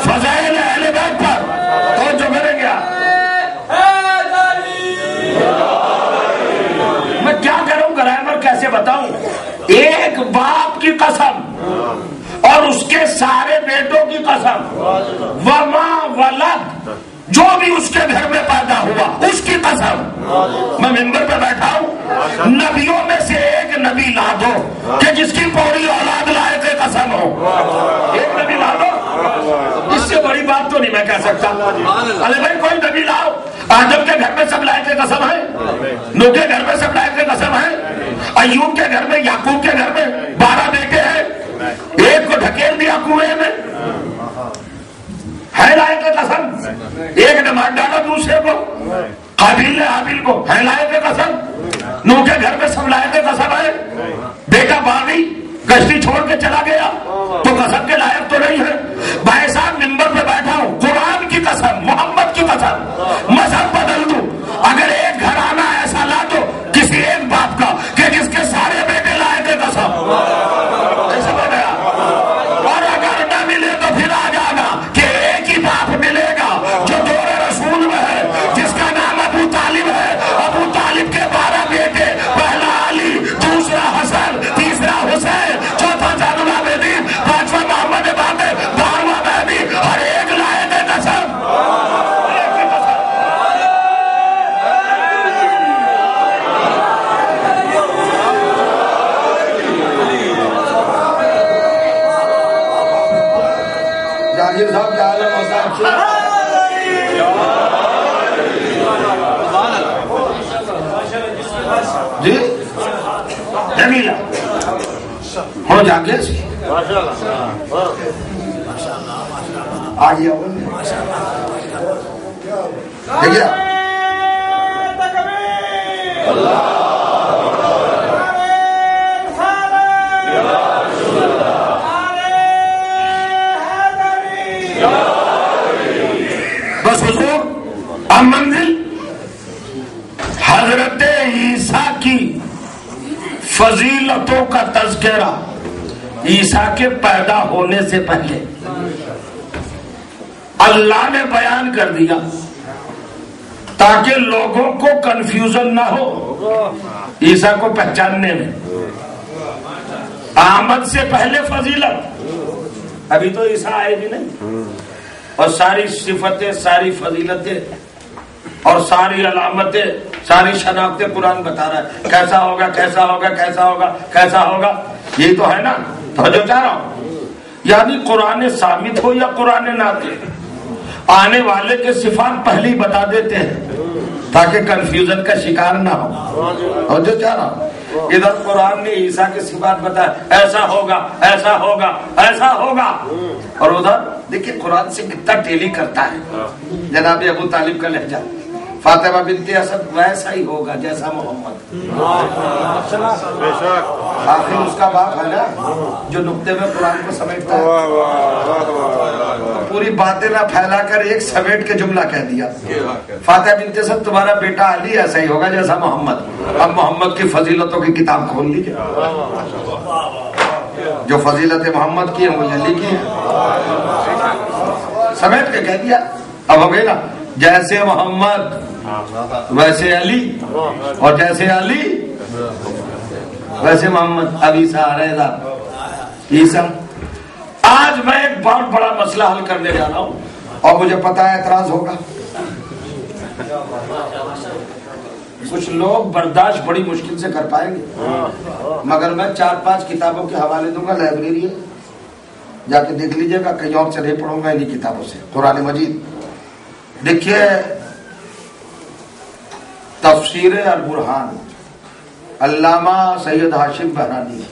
فضائل اہل بیت پر تو جو کریں گے میں کیا کروں، گرامر کیسے بتاؤں. ایک باپ کی قسم اور اس کے سارے بیٹوں کی قسم. وما ولد، جو بھی اس کے گھر میں پیدا ہوا اس کی قسم. میں ممبر پہ بیٹھا ہوں، نبیوں میں سے ایک نبی لا دو کہ جس کی پوری اولاد لائق قسم ہو. ایک نبی لا دو، اس سے بڑی بات تو نہیں میں کہہ سکتا. ارے بھائی کوئی نبی لاؤ. آدم کے گھر میں سب لائق قسم ہے، نوح کے گھر میں سب لائق قسم ہے، ایوب کے گھر میں، یعقوب کے گھر میں 12 بیٹے ہیں، ایک کو ڈھکیل دیا کنویں میں. ہے لائق قسم. ایک نے مار ڈالا دوسرے کو، قابیل نے حابیل کو. ہے لائق قسم. نوح کے گھر میں سب لائق قسم ہے. بیٹا باغی کشتی چھوڑ کے چلا گیا تو قسم کے لائق تو نہیں ہے. بھائی صاحب ممبر پہ بیٹھا ہوں، قرآن کی قسم، محمد کی قسم، مذہب بدل دوں. اگر ایک گھرانہ ایسا لا دو کسی ایک باپ کا کہ جس کے سارے بیٹے لائق قسم. سمجھ گیا؟ اور اگر نہ ملے تو پھر آ جانا کہ ایک ہی باپ ملے گا جو دور رسول میں ہے، جس کا نام ابو طالب ہے. ابو طالب کے 12 بیٹے، پہلا علی، دوسرا حسن، تیسرا حسین، چوتھا زین العابدین، 5واں محمد باقر، 12واں مہدی. ہر ایک لائق قسم. جہانگیر صاحب کیا حال ہے؟ جی جمیلہ ہو جاگے سی آگیا دیکھئے بس حضور فضیلتوں کا تذکرہ عیسیٰ کے پیدا ہونے سے پہلے اللہ نے بیان کر دیا تاکہ لوگوں کو کنفیوژن نہ ہو عیسیٰ کو پہچاننے میں. آمد سے پہلے فضیلت، ابھی تو عیسیٰ آئے بھی نہیں، اور ساری صفتیں، ساری فضیلتیں اور ساری علامتیں، ساری شناختیں قرآن بتا رہا ہے. کیسا ہوگا، کیسا ہوگا، کیسا ہوگا، کیسا ہوگا، یہی تو ہے نا. تو جو چاہ رہا ہوں یعنی قرآن ثابت ہو یا قرآن ناطق، آنے والے کے صفات پہلے ہی بتا دیتے ہیں تاکہ کنفیوژن کا شکار نہ ہو. اور جو چاہ رہا ہوں ادھر قرآن نے عیسیٰ کے صفات بتایا، ایسا ہوگا، ایسا ہوگا، ایسا ہوگا، اور ادھر دیکھیں قرآن سے کتنا ٹیلی کرتا ہے. جناب ابو طالب کا لہجہ، فاطمہ بنت اسد ویسا ہی ہوگا جیسا محمد. بے شک. آخر اس کا باپ ہے نا جو نقطے میں قرآن کو سمیٹتا ہے، پوری باتیں نہ پھیلا کر ایک سمیٹ کے جملہ کہہ دیا. فاطمہ بنت اسد تمہارا بیٹا علی ایسا ہی ہوگا جیسا محمد. اب محمد کی فضیلتوں کی کتاب کھول لیجیے، جو فضیلت محمد کی ہیں وہ علی کی ہیں، سمیٹ کے کہہ دیا. اب ہو گئی نا، جیسے محمد ویسے علی، اور جیسے علی ویسے محمد. اب عیسیٰ آ رہے تھا. عیسیٰ آج میں ایک بہت بڑا مسئلہ حل کرنے جا رہا ہوں، اور مجھے پتا ہے اعتراض ہوگا. کچھ لوگ برداشت بڑی مشکل سے کر پائیں گے، مگر میں 4-5 کتابوں کے حوالے دوں گا. لائبریری ہے، جا کے دیکھ لیجئے گا، کہیں اور سے نہیں پڑھوں گا انہی کتابوں سے. قرآن مجید دیکھیے، تفسیر البرہان علامہ سید ہاشم بہرانی،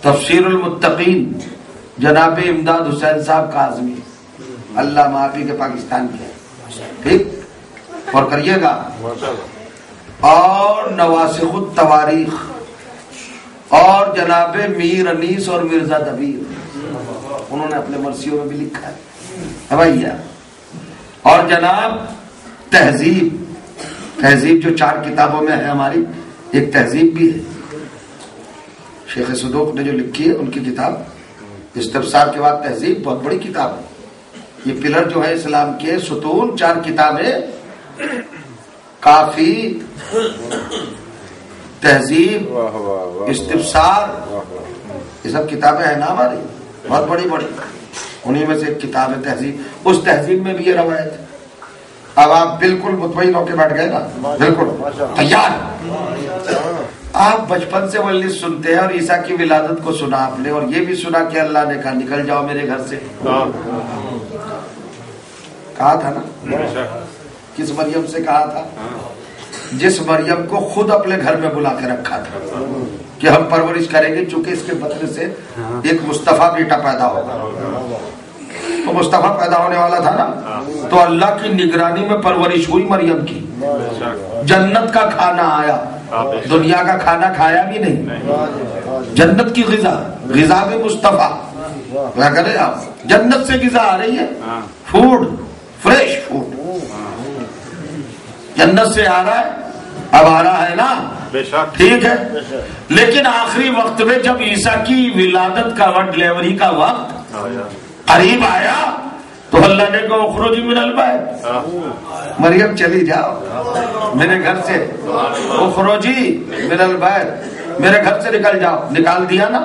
تفسیر المتقین جناب امداد حسین صاحب کاظمی، علامہ آپ ہی کے پاکستان کے، ٹھیک، اور کریے گا. اور نواسخ التواریخ، اور جناب میر انیس اور مرزا دبیر، انہوں نے اپنے مرثیوں میں بھی لکھا ہے بھیا. اور جناب تہذیب جو 4 کتابوں میں ہے ہماری، ایک تہذیب بھی ہے شیخ صدوق نے جو لکھی ہے، ان کی کتاب استفسار کے بعد تہذیب، بہت بڑی کتاب ہے. یہ پلر جو ہے اسلام کے ستون، 4 کتابیں، کافی، تہذیب، استفسار، یہ سب کتابیں ہیں نا ہماری، بہت بڑی بڑی. انہی میں سے ایک کتاب ہے تہذیب. اس تہذیب میں بھی یہ روایت ہے. اب آپ بالکل مطمئن ہو کے بیٹھ گئے نا، بالکل تیار. آپ بچپن سے ولی سنتے ہیں، اور عیسیٰ کی ولادت کو سنا آپ نے، اور یہ بھی سنا کہ اللہ نے کہا نکل جاؤ میرے گھر سے. کہا تھا نا، کس مریم سے کہا تھا؟ جس مریم کو خود اپنے گھر میں بلا کے رکھا تھا کہ ہم پرورش کریں گے، چونکہ اس کے بدلے سے ایک مصطفیٰ بیٹا پیدا ہوگا. تو مصطفیٰ پیدا ہونے والا تھا نا، تو اللہ کی نگرانی میں پرورش ہوئی مریم کی. جنت کا کھانا آیا، دنیا کا کھانا کھایا بھی نہیں. جنت کی غذا بھی مصطفیٰ. کیا کریں آپ، جنت سے غذا آ رہی ہے، فوڈ، فریش فوڈ جنت سے آ رہا ہے. اب آ رہا ہے نا، ٹھیک ہے. لیکن آخری وقت میں جب عیسیٰ کی ولادت کا وقت، ڈلیوری کا وقت قریب آیا، تو اللہ نے کہا اخرجی من البیت، مریم چلی جاؤ میرے گھر سے. اخرجی من البیت، میرے گھر سے نکل جاؤ. نکال دیا نا.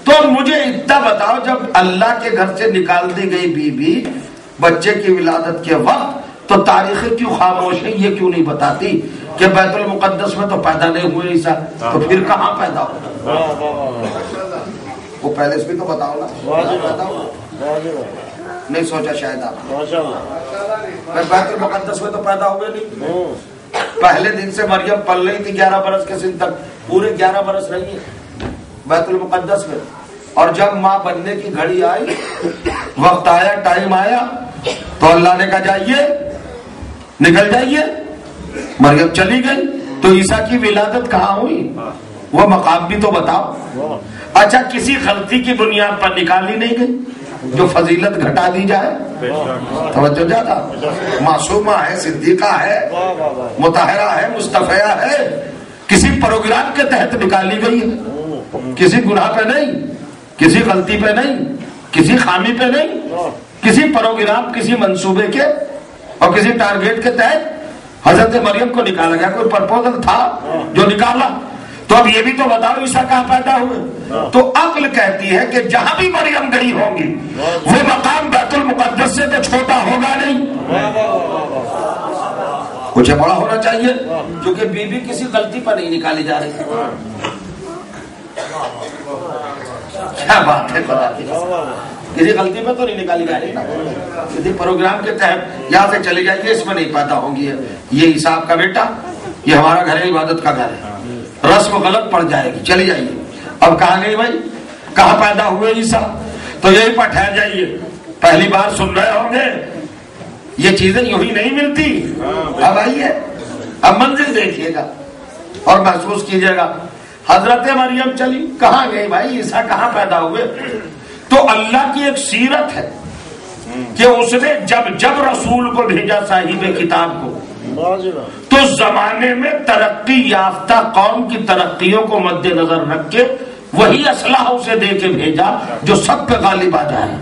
تو مجھے اتنا بتاؤ، جب اللہ کے گھر سے نکال دی گئی بیوی بچے کی ولادت کے وقت، تو تاریخ کیوں خاموش ہے؟ یہ کیوں نہیں بتاتی کہ بیت المقدس میں تو پیدا نہیں ہوئے عیسیٰ، تو پھر کہاں پیدا ہو؟ وہ پہلے سے بھی تو بتاؤ نا. نہیں سوچا شاید آپ، بیت المقدس میں تو پیدا ہوئے نہیں. پہلے دن سے مریم پل رہی تھی 11 برس کے سن تک، پورے 11 برس رہی ہے بیت المقدس میں. اور جب ماں بننے کی گھڑی آئی، وقت آیا، ٹائم آیا، تو اللہ نے کہا جائیے، نکل جائیے. مریم چلی گئی. تو عیسیٰ کی ولادت کہاں ہوئی؟ وہ مقام بھی تو بتاؤ. اچھا، کسی غلطی کی بنیاد پر نکالی نہیں گئی جو فضیلت گھٹا دی جائے؟ توجہ زیادہ. معصومہ ہے، صدیقہ ہے، مطہرہ ہے، مصطفیہ ہے. کسی پروگرام کے تحت نکالی گئی ہے، کسی گناہ پہ نہیں، کسی غلطی پہ نہیں، کسی خامی پہ نہیں، کسی پروگرام، کسی منصوبے کے اور کسی ٹارگیٹ کے تحت حضرت مریم کو نکالا گیا. کوئی پرپوزل تھا جو نکالا؟ تو اب یہ بھی تو بتاؤ عیسیٰ کہاں پیدا ہوئے؟ تو عقل کہتی ہے کہ جہاں بھی مریم گئی ہوں گی وہ مقام بیت المقدس سے تو چھوٹا ہوگا نہیں، کچھ بڑا ہونا چاہیے، کیونکہ بی بی کسی غلطی پر نہیں نکالی جا رہی. کیا بات ہے خدا کی، کسی غلطی پہ تو نہیں نکالی جا رہی نا، کسی پروگرام کے تحت یہاں سے چلی جائے گی، اس میں نہیں پیدا ہوں گی یہ عیسیٰ آپ کا بیٹا، یہ ہمارا گھر ہے، عبادت کا گھر ہے، رسم غلط پڑ جائے گی، چلی جائیے. اب کہاں گئی بھائی، کہاں پیدا ہوئے عیسیٰ؟ تو یہی پر ٹھہر جائیے، پہلی بار سن رہے ہوں گے یہ چیزیں یوں ہی نہیں ملتی. اب آئیے، اب منزل دیکھیے گا اور محسوس کیجئے گا. حضرت مریم چلی، کہاں گئی بھائی، عیسیٰ کہاں پیدا ہوئے؟ تو اللہ کی ایک سیرت ہے کہ اس نے جب رسول کو بھیجا صاحب کتاب کو تو زمانے میں ترقی یافتہ قوم کی ترقیوں کو مد نظر رکھ کے وہی اسلحہ اسے دے کے بھیجا جو سب پہ غالب آ جائے.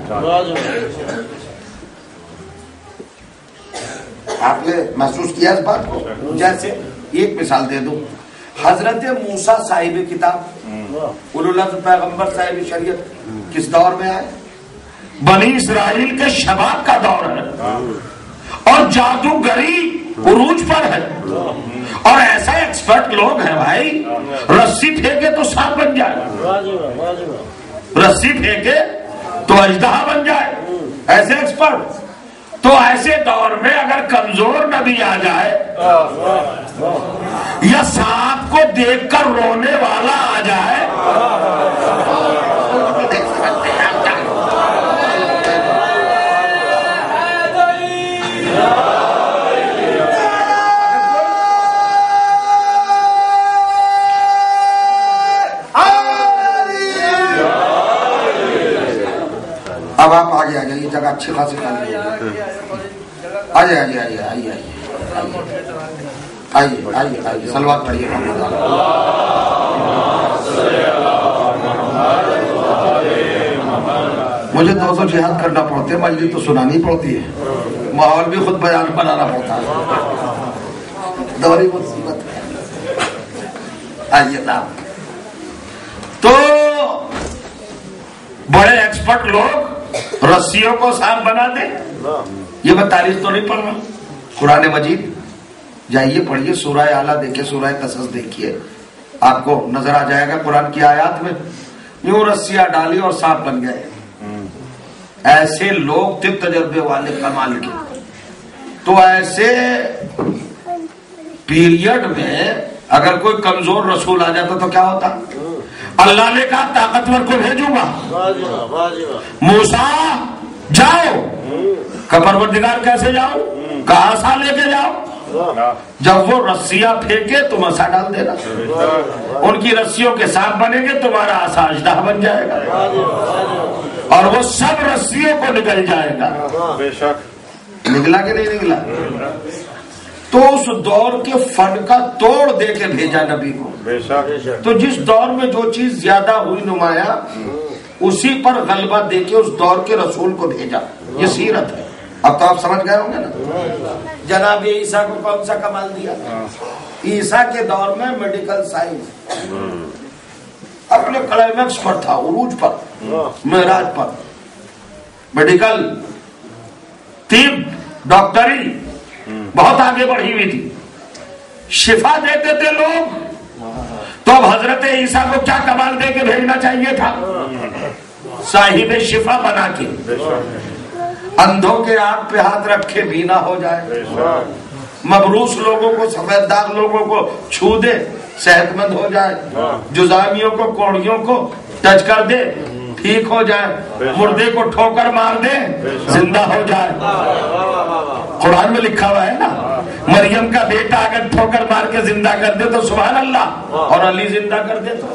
آپ نے محسوس کیا اس بات کو؟ جیسے ایک مثال دے دوں، حضرت موسیٰ صاحب کتاب، اولوالعزم پیغمبر صاحب شریعت کس دور میں آئے؟ بنی اسرائیل کے شباب کا دور ہے اور جادوگری عروج پر ہے، اور ایسا ایکسپرٹ لوگ ہیں بھائی، رسی پھینکے تو سانپ بن جائے، رسی پھینکے تو اژدہا بن جائے، ایسے ایکسپرٹ. تو ایسے دور میں اگر کمزور نبی آ جائے یا سانپ کو دیکھ کر رونے والا آ جائے اب آپ آگے آ جائیے، جگہ اچھی خاصی خالی آئیے آئیے آئیے آئیے آئیے آئیے آئیے صلوات پڑھیے. مجھے 200 جہاد کرنا پڑتے، مجلس تو سنانی پڑتی ہے، ماحول بھی خود بیان بنانا پڑتا ہے، دوری مصیبت ہے. آئیے نا، تو بڑے ایکسپرٹ لوگ رسیوں کو سانپ بنا دیں. یہ میں تاریخ تو نہیں پڑھ رہا، قرآن مجید جائیے پڑھیے، سورہ اعلیٰ دیکھیے، سورہ قصص دیکھیے، آپ کو نظر آ جائے گا قرآن کی آیات میں یوں رسیاں ڈالی اور سانپ بن گئے. ایسے لوگ طب تجربے والے کمال کے. تو ایسے پیریڈ میں اگر کوئی کمزور رسول آ جاتا تو کیا ہوتا؟ اللہ نے کہا طاقتور کو بھیجوں گا، موسیٰ جاؤ. کہ پروردگار کیسے جاؤ؟ کہاں سا لے کے جاؤ؟ جب وہ رسیاں پھینکے تم عصا ڈال دینا، ان کی رسیوں کے ساتھ بنیں گے، تمہارا عصا اژدہا بن جائے گا اور وہ سب رسیوں کو نکل جائے گا. بے شک نکلا کہ نہیں نکلا؟ تو اس دور کے فن کا توڑ دے کے بھیجا نبی کو. تو جس دور میں جو چیز زیادہ ہوئی نمایاں اسی پر غلبہ دے کے اس دور کے رسول کو بھیجا. یہ سیرت ہے. اب تو آپ سمجھ گئے ہوں گے نا جناب عیسیٰ کو کون سا کمال دیا. عیسیٰ کے دور میں میڈیکل سائنس اپنے کلائمیکس پر تھا، عروج پر، معراج پر. میڈیکل، طب، ڈاکٹری بہت آگے بڑھی ہوئی تھی، شفا دیتے تھے لوگ. تو اب حضرت عیسیٰ کو کیا کمال دے کے بھیجنا چاہیے تھا؟ صاحب شفا بنا کے، اندھوں کے آنکھ پہ ہاتھ رکھے بینا ہو جائے، مبروس لوگوں کو، سفید داغ لوگوں کو چھو دے صحت مند ہو جائے، جزامیوں کو، کوڑیوں کو ٹچ کر دے ٹھیک ہو جائے، مردے کو ٹھوکر مار دے زندہ ہو جائے. قرآن میں لکھا ہوا ہے نا، مریم کا بیٹا اگر ٹھوکر مار کے زندہ کر دے تو سبحان اللہ، اور علی زندہ کر دے تو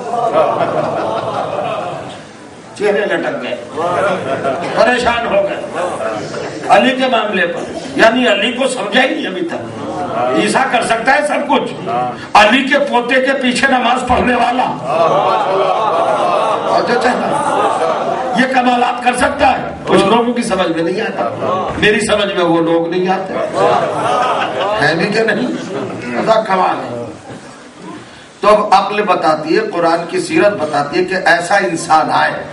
چہرے لٹک گئے، پریشان ہو گئے علی کے معاملے پر. یعنی علی کو سمجھا ہی نہیں ابھی تک. عیسیٰ کر سکتا ہے سب کچھ. علی کے پوتے کے پیچھے نماز پڑھنے والا جو چاہتا یہ کمالات کر سکتا ہے. کچھ لوگوں کی سمجھ میں نہیں آتا, میری سمجھ میں وہ لوگ نہیں آتے ہے بھی کہ نہیں. ایسا کمال ہے. تو اب عقل بتاتی ہے, قرآن کی سیرت بتاتی ہے کہ ایسا انسان آئے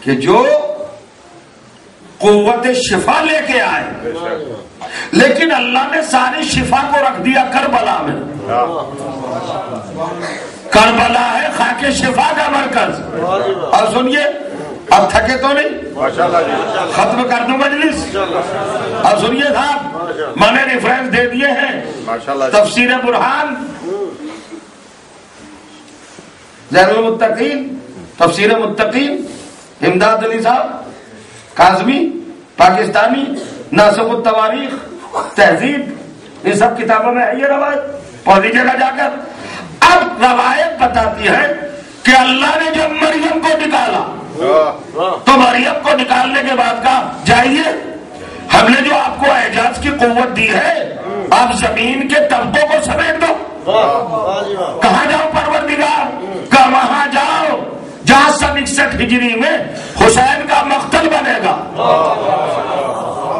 کہ جو قوت شفا لے کے آئے, لیکن اللہ نے ساری شفا کو رکھ دیا کربلا میں. کربلا ہے خاک شفا کا مرکز. اور سنیے, اب تھکے تو نہیں, ختم کر دوں مجلس. اور سنیے صاحب, میں نے ریفرنس دے دیے ہیں. تفسیر برہان, زین المتقین, تفسیر متقین, امداد علی صاحب کاظمی, پاکستانی, ناسخ التواریخ, تہذیب, ان سب کتابوں میں ہے یہ روایت. پڑھ لیجیے گا جا کر. اب روایت بتاتی ہے کہ اللہ نے جب مریم کو نکالا تو مریم کو نکالنے کے بعد کہا جائیے, ہم نے جو آپ کو اعجاز کی قوت دی ہے آپ زمین کے تختوں کو سمیٹ دو. کہاں جاؤ پروردگار؟ کہا وہاں جاؤ جہاں 161 ہجری میں حسین کا مقتل بنے گا.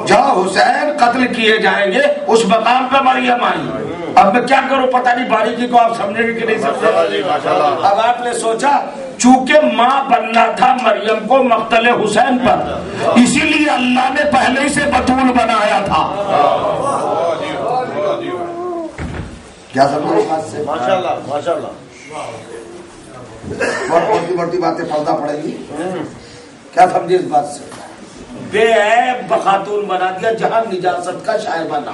جہاں حسین قتل کیے جائیں گے اس مقام پہ مریم آئی. اب میں کیا کروں, پتہ نہیں باریکی کو آپ سمجھیں گے کہ نہیں سمجھیں. اب آپ نے سوچا چونکہ ماں بننا تھا مریم کو مقتل حسین پر, اسی لیے اللہ نے پہلے ہی سے بطول بنایا تھا. کیا سمجھے اس بات سے؟ ماشاءاللہ. بڑی بڑی باتیں پردہ پڑے گی. کیا سمجھے اس بات سے؟ بے عیب بخاتون بنا دیا جہاں نجاست کا شائبہ بنا.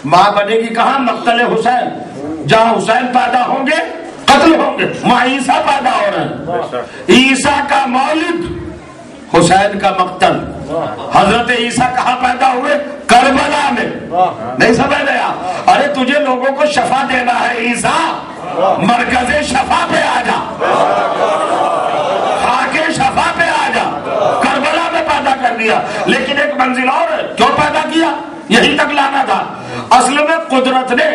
ماں بنے گی کہاں؟ مقتل حسین. جہاں حسین پیدا ہوں گے قتل ہوں گے. ماں عیسیٰ پیدا ہو رہے ہیں, عیسیٰ کا مولد حسین کا مقتل. حضرت عیسیٰ کہاں پیدا ہوئے؟ کربلا میں. نہیں سمجھ رہے؟ ارے تجھے لوگوں کو شفا دینا ہے عیسیٰ, مرکز شفا پہ آ جا, خاک شفا پہ آ جا. کربلا میں پیدا کر دیا, لیکن ایک منزل اور ہے. کیوں پیدا کیا؟ یہی تک لانا تھا. اصل میں قدرت نے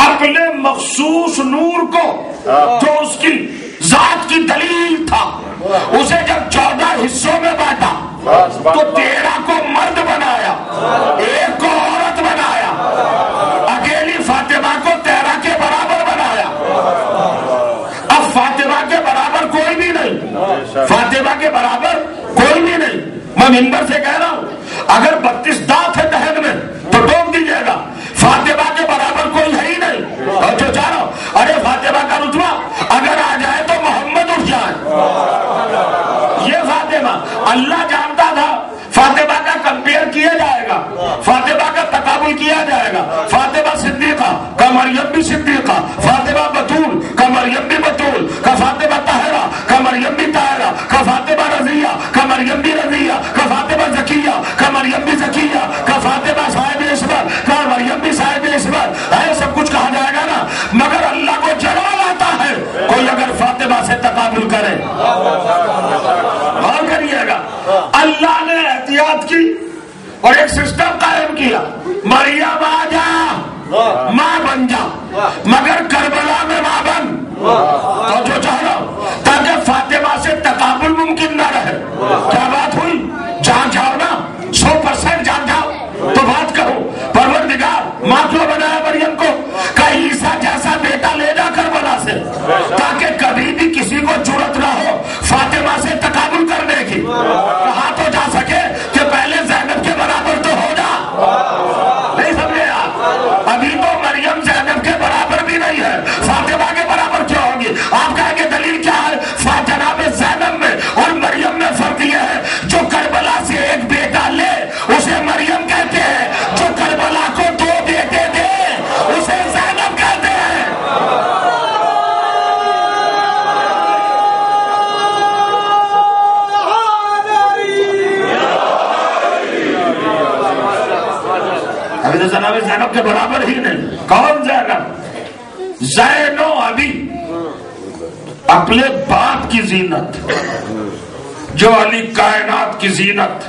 اپنے مخصوص نور کو جو اس کی ذات کی دلیل تھا اسے جب 14 حصوں میں بانٹا تو 13 کو مرد بنایا, 1 کو عورت بنایا, اکیلی فاطمہ کو 13 کے برابر بنایا. اب فاطمہ کے برابر کوئی بھی نہیں, فاطمہ کے برابر کوئی بھی نہیں. میں منبر سے کہہ رہا ہوں, اگر 32 دانت ہے دہن میں تو ٹوک دیجیے گا, فاطمہ کے برابر کوئی ہے ہی نہیں. اور جو چاہ رہا ہوں, ارے فاطمہ کا رتبہ اگر آ جائے تو محمد اٹھ جائے. یہ فاطمہ اللہ جانتا تھا فاطمہ کا کمپیئر کیا جائے گا, فاطمہ کا تقابل کیا جائے گا. فاطمہ صدیقہ کا مریم بھی صدیقہ, فاطمہ بطول کا مریم بھی بطول, کا فاطمہ طاہرہ کا مریم بھی طاہرہ, کا فاطمہ رضیہ کا مریم بھی رضیہ, کا فاطمہ زکیہ کا مریم بھی زکیہ, کا فاطمہ صاحب عصمت کا مریم بھی صاحب عصمت. سب کچھ کہا جائے گا نا, مگر اللہ کو جلال آتا ہے کوئی اگر فاطمہ سے تقابل کرے. غور کریے گا, اللہ نے احتیاط کی اور ایک سسٹم قائم کیا, مریم آ جا ماں بن جا, مگر کربلا میں ماں بن. تو جو چاہ رہا ہوں تاکہ فاطمہ سے تقابل ممکن نہ رہے. کیا بات ہوئی؟ جان جاؤ نا, 100% جان جاؤ. تو بات کرو, پروردگار ماں کیوں بنایا مریم کو؟ کہ عیسیٰ جیسا بیٹا لے جا کربلا سے, تاکہ کبھی بھی کسی کو جرأت نہ ہو فاطمہ سے تقابل کرنے کی. کہاں تو جا سکے کہ پہلے زینب کے برابر تو ہو جا. نہیں سمجھے آپ؟ ابھی تو مریم زینب کے برابر بھی نہیں ہے, فاطمہ کے برابر کیا ہوگی؟ آپ کہیں گے دلیل کیا ہے؟ جناب زینب میں اور مریم میں فرق یہ ہے, جو کربلا سے ایک بیٹا لے اسے مریم کہتے ہیں, جو کربلا کو 2 بیٹے دے اسے زینب کہتے ہیں. ابھی تو جناب زینب کے برابر ہی نہیں. کون زینب؟ زینو ابھی اپنے باپ کی زینت, جو علی کائنات کی زینت,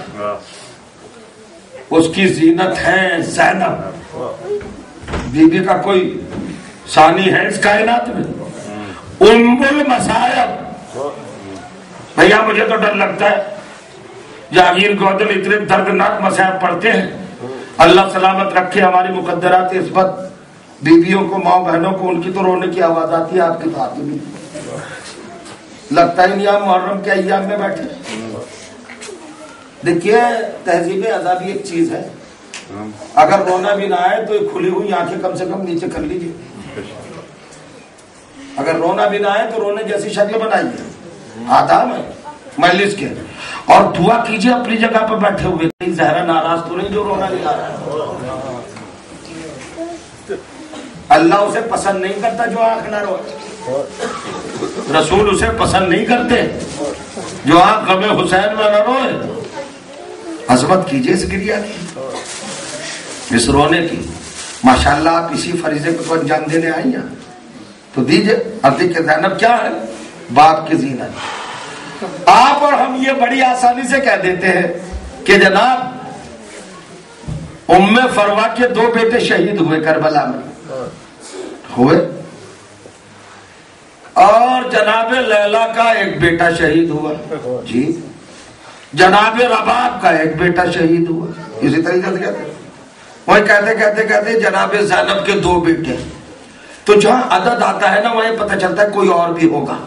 اس کی زینت ہے زینب. بی بی کا کوئی ثانی ہے اس کائنات میں؟ ام المصائب. بھیا مجھے تو ڈر لگتا ہے جہانگیر گودل اتنے دردناک مصائب پڑھتے ہیں. اللہ سلامت رکھے ہماری مقدرات عصمت بیویوں کو، ماں بہنوں کو، ان کی تو رونے کی آواز آتی ہے، آپ کی تو آتی نہیں. لگتا ہی نہیں آپ محرم کے ایام میں بیٹھے. دیکھیے تہذیب ادبی ایک چیز ہے، اگر رونا بھی نہ آئے تو ایک کھلی ہوئی آنکھیں کم سے کم نیچے کر لیجیے. اگر رونا بھی نہ آئے تو رونے جیسی شکل بنائیے، آداب ہے مجلس کے. اور دعا کیجیے اپنی جگہ پہ بیٹھے ہوئے، زہرا ناراض تو نہیں جو رونا نہیں آ رہا ہے. اللہ اسے پسند نہیں کرتا جو آنکھ نہ روئے، رسول اسے پسند نہیں کرتے جو آنکھ غم حسین میں نہ روئے. عظمت کیجیے اس گریا کی، اس رونے کی. ماشاءاللہ آپ اسی فریضے کو تو انجام دینے آئی ہیں تو دیجئے. عتیق زینب کیا ہے؟ باپ کی زینت. آپ اور ہم یہ بڑی آسانی سے کہہ دیتے ہیں کہ جناب ام فروا کے 2 بیٹے شہید ہوئے کربلا میں ہوئے، اور جناب لیلا کا 1 بیٹا شہید ہوا. جی جناب رباب کا 1 بیٹا شہید ہوا. اسی طریقے سے کہتے وہ کہتے جناب زینب کے 2 بیٹے. تو جہاں عدد آتا ہے نا وہیں پتہ چلتا ہے کوئی اور بھی ہوگا.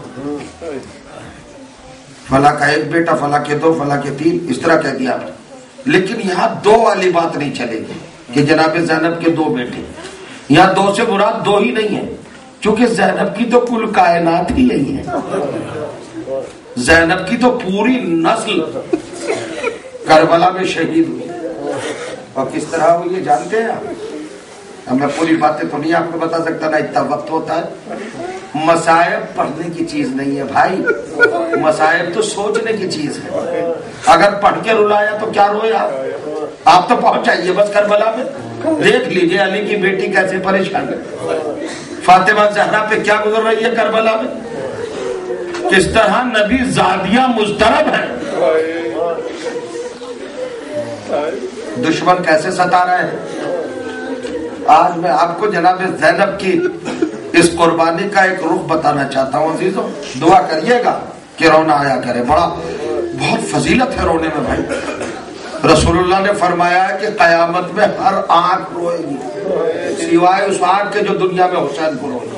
فلاں کا 1 بیٹا، فلاں کے 2، فلاں کے 3، اس طرح کہہ دیا. لیکن یہاں 2 والی بات نہیں چلے گی کہ جناب زینب کے 2 بیٹے. یہاں 2 سے مراد 2 ہی نہیں ہے، چونکہ زینب کی تو کل کائنات ہی نہیں ہے. زینب کی تو پوری نسل کربلا میں شہید ہوئی. اور کس طرح ہوئی یہ جانتے ہیں آپ؟ میں پوری باتیں تو نہیں آپ کو بتا سکتا، نہ اتنا وقت ہوتا ہے. مصائب پڑھنے کی چیز نہیں ہے بھائی، مصائب تو سوچنے کی چیز ہے. اگر پڑھ کے رلایا تو کیا روئے آپ تو پہنچائیے بس کربلا میں. دیکھ لیجئے علی کی بیٹی کیسے پریشان ہے، فاطمہ زہرا پہ کیا گزر رہی ہے کربلا میں، کس طرح نبی زادیہ مضطرب ہے، دشمن کیسے ستا رہے ہیں. آج میں آپ کو جناب زینب کی اس قربانی کا ایک رخ بتانا چاہتا ہوں. عزیزوں دعا کریے گا کہ رونا آیا کرے. بہت فضیلت ہے رونے میں بھائی. رسول اللہ نے فرمایا ہے کہ قیامت میں ہر آنکھ روئے گی سوائے اس آنکھ کے جو دنیا میں حسین کو روئے.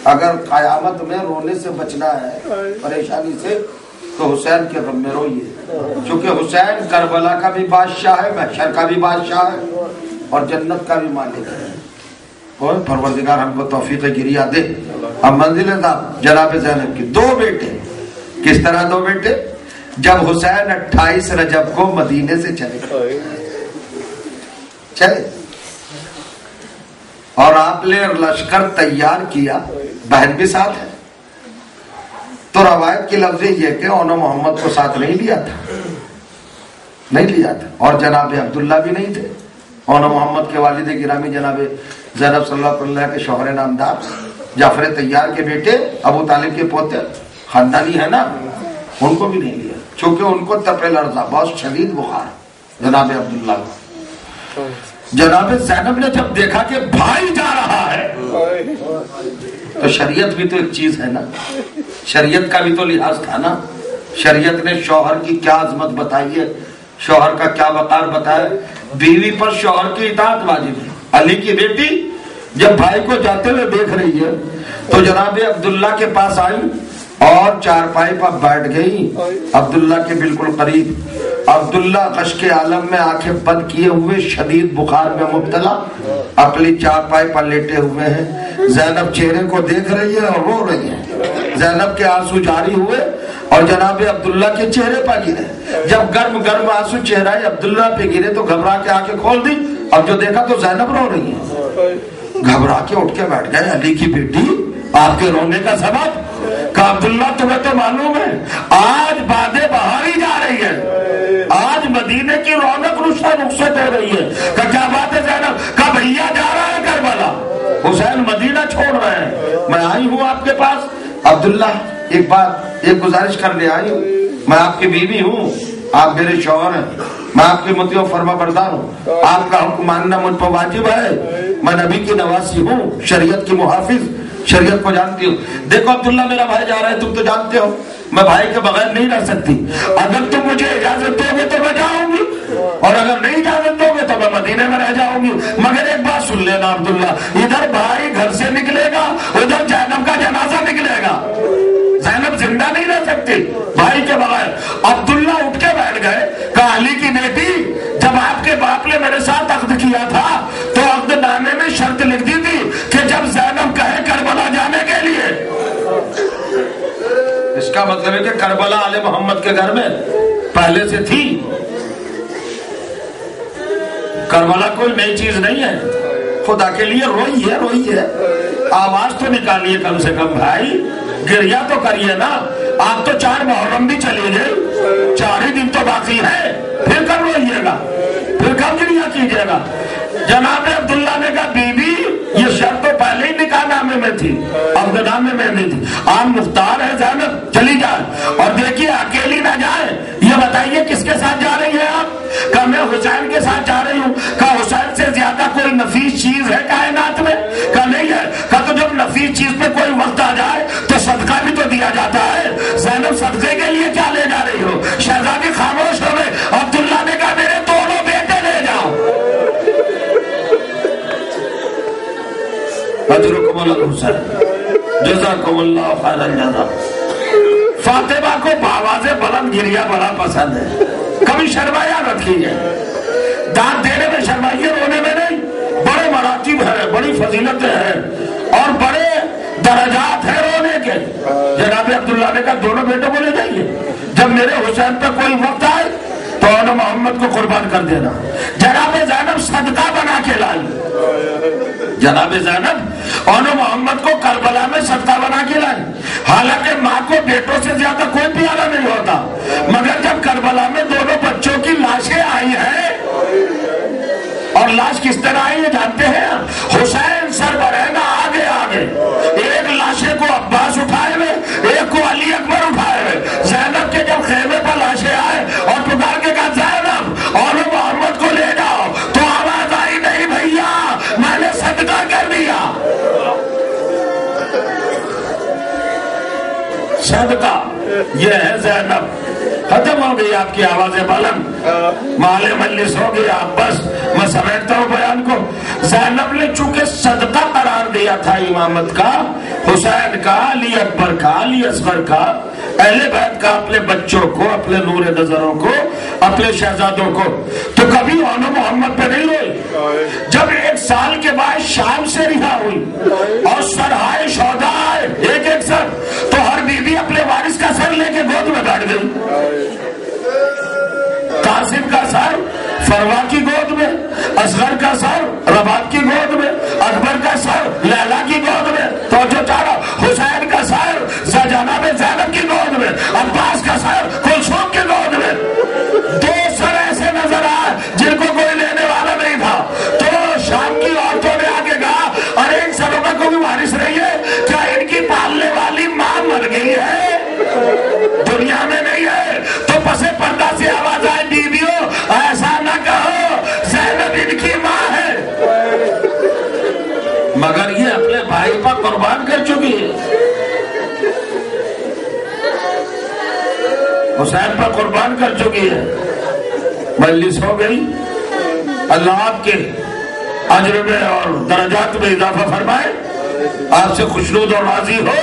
اگر قیامت میں رونے سے بچنا ہے پریشانی سے تو حسین کے غم میں روئیے، چونکہ حسین کربلا کا بھی بادشاہ ہے، محشر کا بھی بادشاہ ہے، اور جنت کا بھی مالک ہے. اور پروردگار ہم کو توفیق گریہ دے. اب منزل صاحب جناب زینب کی 2 بیٹے. کس طرح 2 بیٹے؟ جب حسین 28 رجب کو مدینے سے چلے اور آپ نے لشکر تیار کیا، بہن بھی ساتھ ہے، تو روایت کی لفظ یہ کہ انہوں نے محمد کو ساتھ نہیں لیا تھا، اور جناب عبداللہ بھی نہیں تھے. اور محمد کے والد گرامی جناب زینب صلی اللہ علیہ وسلم کے شوہر نامدار جعفر طیار کے بیٹے ابو طالب کے پوتے خاندانی ہے نا، ان کو بھی نہیں لیا، چونکہ ان کو تپ لرزہ بہت شدید بخار جناب عبداللہ. جناب زینب نے جب دیکھا کہ بھائی جا رہا ہے تو شریعت بھی تو ایک چیز ہے نا، شریعت کا بھی تو لحاظ تھا نا. شریعت نے شوہر کی کیا عظمت بتائی ہے، شوہر کا کیا وقار بتایا. بیوی پر شوہر کی اطاعت واجب ہے. علی کی بیٹی جب بھائی کو جاتے ہوئے دیکھ رہی ہے تو جناب عبداللہ کے پاس آئی اور چارپائی پر بیٹھ گئی عبداللہ کے بالکل قریب. عبداللہ غش کے عالم میں آنکھیں بند کیے ہوئے شدید بخار میں مبتلا اپنی چارپائی پر لیٹے ہوئے ہیں. زینب چہرے کو دیکھ رہی ہے اور رو رہی ہے. زینب کے آنسو جاری ہوئے اور جناب عبداللہ کے چہرے پر گرے. جب گرم گرم آنسو چہرہ عبداللہ پہ گرے تو گھبرا کے آنکھیں کھول دی. اب جو دیکھا تو زینب رو رہی ہے. گھبرا کے اٹھ کے بیٹھ گئے. علی کی بیٹی آپ کے رونے کا سبب؟ کہ عبداللہ تمہیں تو معلوم ہے آج بادیں بہار ہی جا رہی ہے، آج مدینے کی رونق رخصت ہو رہی ہے. کہ کیا بات ہے زینب؟ کہ بھیا جا رہا ہے کربلا، حسین مدینہ چھوڑ رہے ہیں، میں آئی ہوں آپ کے پاس. عبداللہ ایک گزارش کرنے آئی ہوں، میں آپ کی بیوی ہوں، آپ میرے شوہر ہیں، میں آپ کی مطیع و فرما بردار ہوں، آپ کا حکم ماننا مجھ پر واجب ہے، میں نبی کی نواسی ہوں، شریعت کی محافظ، شریعت کو جانتی ہوں۔ دیکھو عبداللہ میرا بھائی جا رہا ہے، تم تو جانتے ہو میں بھائی کے بغیر نہیں رہ سکتی، اگر تم مجھے اجازت دو گے تو میں جاؤں گی، اور اگر نہیں اجازت دو گے تو میں مدینے میں رہ جاؤں گی۔ مگر ایک بات سن لینا عبداللہ، ادھر بھائی گھر سے نکلے گا، ادھر زینب کا جنازہ نکلے گا، زینب زندہ نہیں رہ سکتی بھائی کے بغیر۔ عبداللہ اٹھ کے بیٹھ گئے، کہا علی کی بیٹی، جب آپ کے باپ نے میرے ساتھ عقد کیا تھا تو عقد نامے میں شرط لکھ دی تھی کہ جب زینب کہے کربلا جانے کے لیے، اس کا مطلب ہے کہ کربلا آل محمد کے گھر میں پہلے سے تھی۔ کربلا کوئی نئی چیز نہیں ہے، خدا کے لیے روئی ہے، آواز تو نکالیے کم سے کم بھائی، گریا تو کریے نا۔ آپ تو 4 محرم بھی چلی گئی، 4 ہی دن تو باقی ہے، پھر کب روئیے گا، پھر کب گریا کیجیے گا؟ جناب عبداللہ نے کہا بی بی یہ شرط تو پہلے ہی نکاح نامے میں تھی، عقد نامے میں نہیں تھی، آپ مختار ہے زینب چلی جائے، اور دیکھیے اکیلی نہ جائے، یہ بتائیے کس کے ساتھ جا رہی ہے آپ؟ کہا میں حسین کے ساتھ جا رہی ہوں۔ کہا حسین سے زیادہ کوئی نفیس چیز ہے کائنات میں؟ کہا نہیں ہے۔ کہا تو جب نفیس چیز پہ کوئی وقت آ جائے تو صدقہ بھی تو دیا جاتا ہے، زینب صدقے کے لیے کیا لے جا رہی ہو؟ شہزادی خاموش ہو گئے۔ عبداللہ نے کہا میرے دونوں بیٹے لے جاؤ۔ اجرکم الحسین جزاکم اللہ خیر الجزا۔ فاطمہ کو بآواز بلند گریا بڑا پسند ہے، کبھی شرمایا مت کیجیے، دانت دینے میں شرمائیے، رونے میں نہیں۔ بڑے مراتب ہیں، بڑی فضیلتیں ہیں اور بڑے درجات ہیں رونے کے۔ جناب عبداللہ نے کہا دونوں بیٹوں کو لے جائیے، جب میرے حسین پہ کوئی وقت آئے تو انہوں محمد کو قربان کر دینا۔ جناب زینب صدقہ بنا کے لائی، جناب زینب انہوں محمد کو کربلا میں صدقہ بنا کے لائی۔ حالانکہ ماں کو بیٹوں سے زیادہ کوئی پیارا نہیں ہوتا، مگر جب کربلا میں دونوں بچوں کی لاشیں آئی ہیں، اور لاش کس طرح آئی ہے جانتے ہیں؟ حسین سر برہنہ آگے آگے، ایک لاشیں کو عباس اٹھائے ہوئے، ایک کو علی اکبر اٹھائے ہوئے۔ زینب کے جب خیمے پر لاشیں آئے اور پکار کے کہا زینب اور محمد کو لے جاؤ، تو آواز آئی نہیں بھیا میں نے صدقہ کر دیا۔ صدقہ یہ ہے زینب۔ ختم ہو گئی آپ کی آوازیں بلند، مال مجلس ہو گیا، بس میں سمیٹتا ہوں بیان کو۔ زینب نے چونکہ صدقہ قرار دیا تھا امامت کا، حسین کا، علی اکبر کا، علی اصغر کا، اہل بیت کا، اپنے بچوں کو، اپنے نور نظروں کو، اپنے شہزادوں کو، تو کبھی انہوں محمد پہ نہیں روئی۔ جب 1 سال کے بعد شام سے رہا ہوئی اور سرہائے شہداء آئے ایک سر، تو ہر بیوی اپنے وارث کا سر لے کے گود میں بیٹھ گئی۔ قاسم کا سر فروا کی گود میں، اصغر کا سر رباب کی گود میں، اکبر کا سر لیلا کی گود میں، توجہ چارہ، حسین کا سر جناب زینب کی گود میں، عباس کا سر کلثوم کی گود میں۔ 2 سر ایسے نظر آئے جن کو کوئی لینے والا نہیں تھا، تو شام کی عورتوں نے آگے کہا ارے ان سروں کا کوئی وارث نہیں ہے کیا؟ ان کی پالنے والی ماں مر گئی ہے، دنیا میں نہیں ہے۔ تو پس پردہ سے آواز آئے بیویوں ایسا نہ کہو، زینب ان کی ماں ہے، مگر یہ اپنے بھائی پر قربان کر چکی ہے، حسین پر قربان کر چکی ہے۔ مجلس ہو گئی، اللہ آپ کے اجر میں اور درجات میں اضافہ فرمائے، آپ سے خوشنود اور راضی ہو۔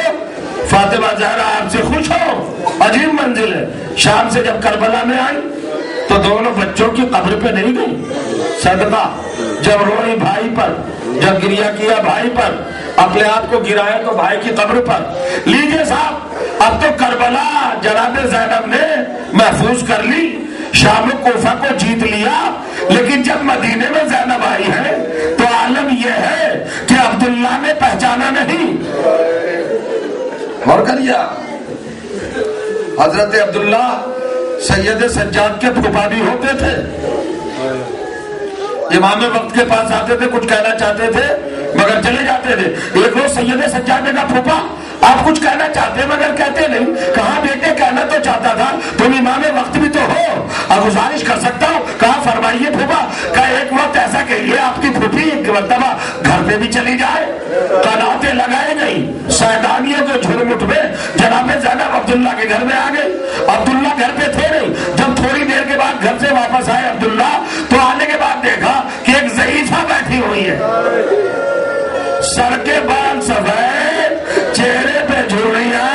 فاطمہ زہرا آپ سے خوش ہو، عجیب منزل ہے۔ شام سے جب کربلا میں آئی تو دونوں بچوں کی قبر پہ نہیں گئی، صدقہ جب روئی بھائی پر، جب گریا کیا بھائی پر، اپنے آپ کو گرایا تو بھائی کی قبر پر۔ لیجئے صاحب اب تو کربلا جناب زینب نے محفوظ کر لی، شام و کوفہ کو جیت لیا، لیکن جب مدینے میں زینب آئی ہے تو عالم یہ ہے کہ عبداللہ نے پہچانا نہیں۔ اور کریا حضرت عبداللہ سید سجاد کے پھوپھا بھی ہوتے تھے، امام وقت کے پاس آتے تھے، کچھ کہنا چاہتے تھے، مگر چلے جاتے تھے. ایک روز سید سجاد نے کہا پھوپا آپ کچھ کہنا چاہتے مگر کہتے نہیں. کہا بیٹے کہنا تو چاہتا تھا, تم امام وقت بھی تو ہو, اب گزارش کر سکتا ہوں. کہا فرمائیے پھوپا. کہا ایک وقت ایسا کہیے آپ کی پھوپھی ایک مرتبہ گھر پہ بھی چلی جائے. قناعتیں لگائے گئی, سیدانیوں کے جھرمٹ میں جناب زینب عبداللہ کے گھر میں آ گئی. عبداللہ گھر پہ تھے نہیں. جب تھوڑی دیر کے بعد گھر سے واپس آئے عبداللہ تو آنے کے بعد دیکھا کہ ایک ضعیفہ بیٹھی ہوئی ہے, سر کے بال سفید, چہرے پہ جھریاں,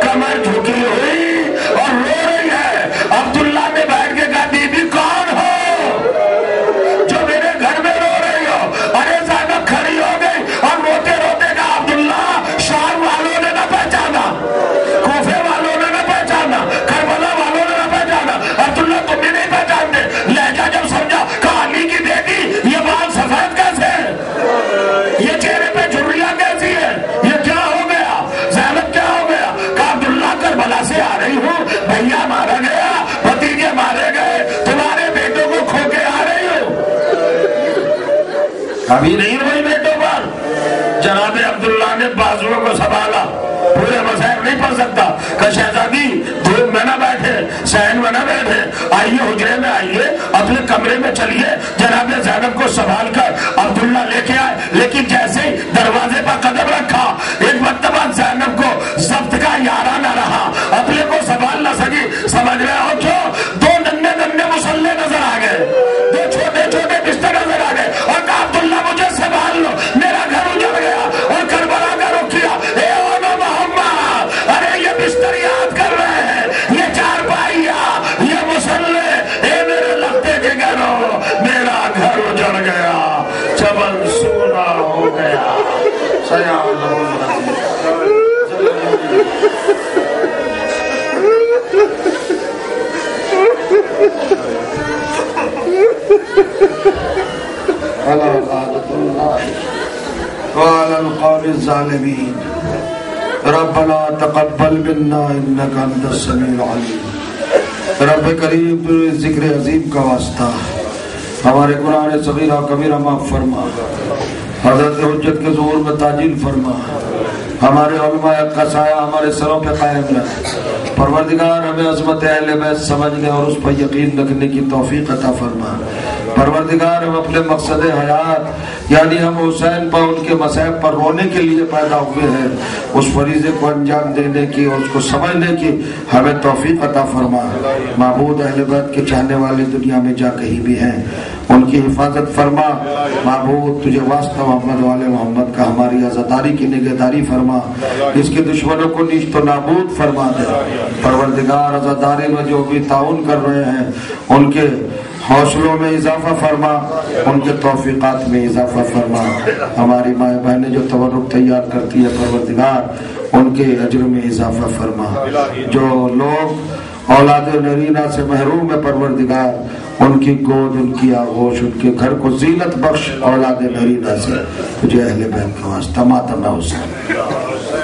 کمر جھکی ہوئی اور رو رہی ہے. عبداللہ نے بیٹھ کے کہا بی بی کون ہو جو میرے گھر میں رو رہی ہو؟ ارے زینب کھڑی ہو گئی اور روتے روتے کہا عبداللہ شام والوں نے نہ پہچانا, کوفے والوں نے نہ پہچانا, کربلا والوں نے نہ پہچانا, عبداللہ تم بھی نہیں پہچانتے. لہجہ جب سمجھا کہا علی کی بیٹی یہ بال سفید کیسے ہے, یہ چہرے پہ جھریاں کیسی ہے, یہ کیا ہو گیا, زینب کیا ہو گیا؟ کہا عبداللہ کربلا سے آ رہی ہوں, بھیا مارا گیا, بھتیجے مارے گئے, تمہارے بیٹوں کو کھو کے آ رہی ہوں. ابھی نہیں ہوئی بیٹوں پر. جناب عبداللہ نے بازوؤں کو سنبھالا, پورے مسائل نہیں پڑھ سکتا. کہ شہزادی دھوپ میں نہ بیٹھے, سہن میں نہ بیٹھے, آئیے حجرے میں آئیے, اپنے کمرے میں چلیے. جناب زینب کو سنبھال کر عبداللہ لے کے آئے. لیکن جیسے ہی دروازے پر قدم رکھا ایک مرتبہ زینب کو ضبط کا یارہ نہ رہا, اپنے کو سنبھال نہ سکی. سمجھ رہے ہو کیوں؟ دو ننھے ننھے مسلح نظر آ گئے, دو چھوٹے چھوٹے بستر نظر آ گئے, اور کہا عبداللہ مجھے سنبھال لو, میرا گھر اجڑ گیا. اور کربلا کا رخ کیا, اے اولو محمد, ارے یہ بستر یاد کر رہے ہیں, یہ چارپائیاں, یہ مسلح, اے میرے لگتے کے گھروں, میرا گھر اجڑ گیا, چمن سونا ہو گیا. وعلى القوم الظالمين ربنا تقبل منا انك انت السميع العليم. رب کریم تو ذکر عظیم کا واسطہ ہمارے گناہ صغیرہ کبیرہ معاف فرما, حضرت حجت کے ظہور میں تعجیل فرما, ہمارے علماء کا سایہ ہمارے سروں پہ قائم رہے. پروردگار ہمیں عظمت اہل بیت سمجھنے اور اس پر یقین رکھنے کی توفیق عطا فرما. پروردگار ہم اپنے مقصد حیات یعنی ہم حسین پر ان کے مصائب پر رونے کے لیے پیدا ہوئے ہیں, اس فریضے کو انجام دینے کی اور اس کو سمجھنے کی ہمیں توفیق عطا فرما. معبود اہل بیت کے چاہنے والے دنیا میں جا کہیں بھی ہیں, ان کی حفاظت فرما. معبود تجھے واسطہ محمد والے محمد کا ہماری عزاداری کی نگہداری فرما, اس کے دشمنوں کو نیست و نابود فرما دے. پروردگار عزاداری میں جو بھی تعاون کر رہے ہیں ان کے حوصلوں میں اضافہ فرما, ان کے توفیقات میں اضافہ فرما. ہماری ماں بہنیں جو تبرک تیار کرتی ہے پروردگار ان کے اجر میں اضافہ فرما. جو لوگ اولاد نرینہ سے محروم ہے پروردگار ان کی گود, ان کی آغوش, ان کے گھر کو زینت بخش اولاد نرینہ سے. تجھے اہل بیت کا واسطہ ماتم نہ حسین.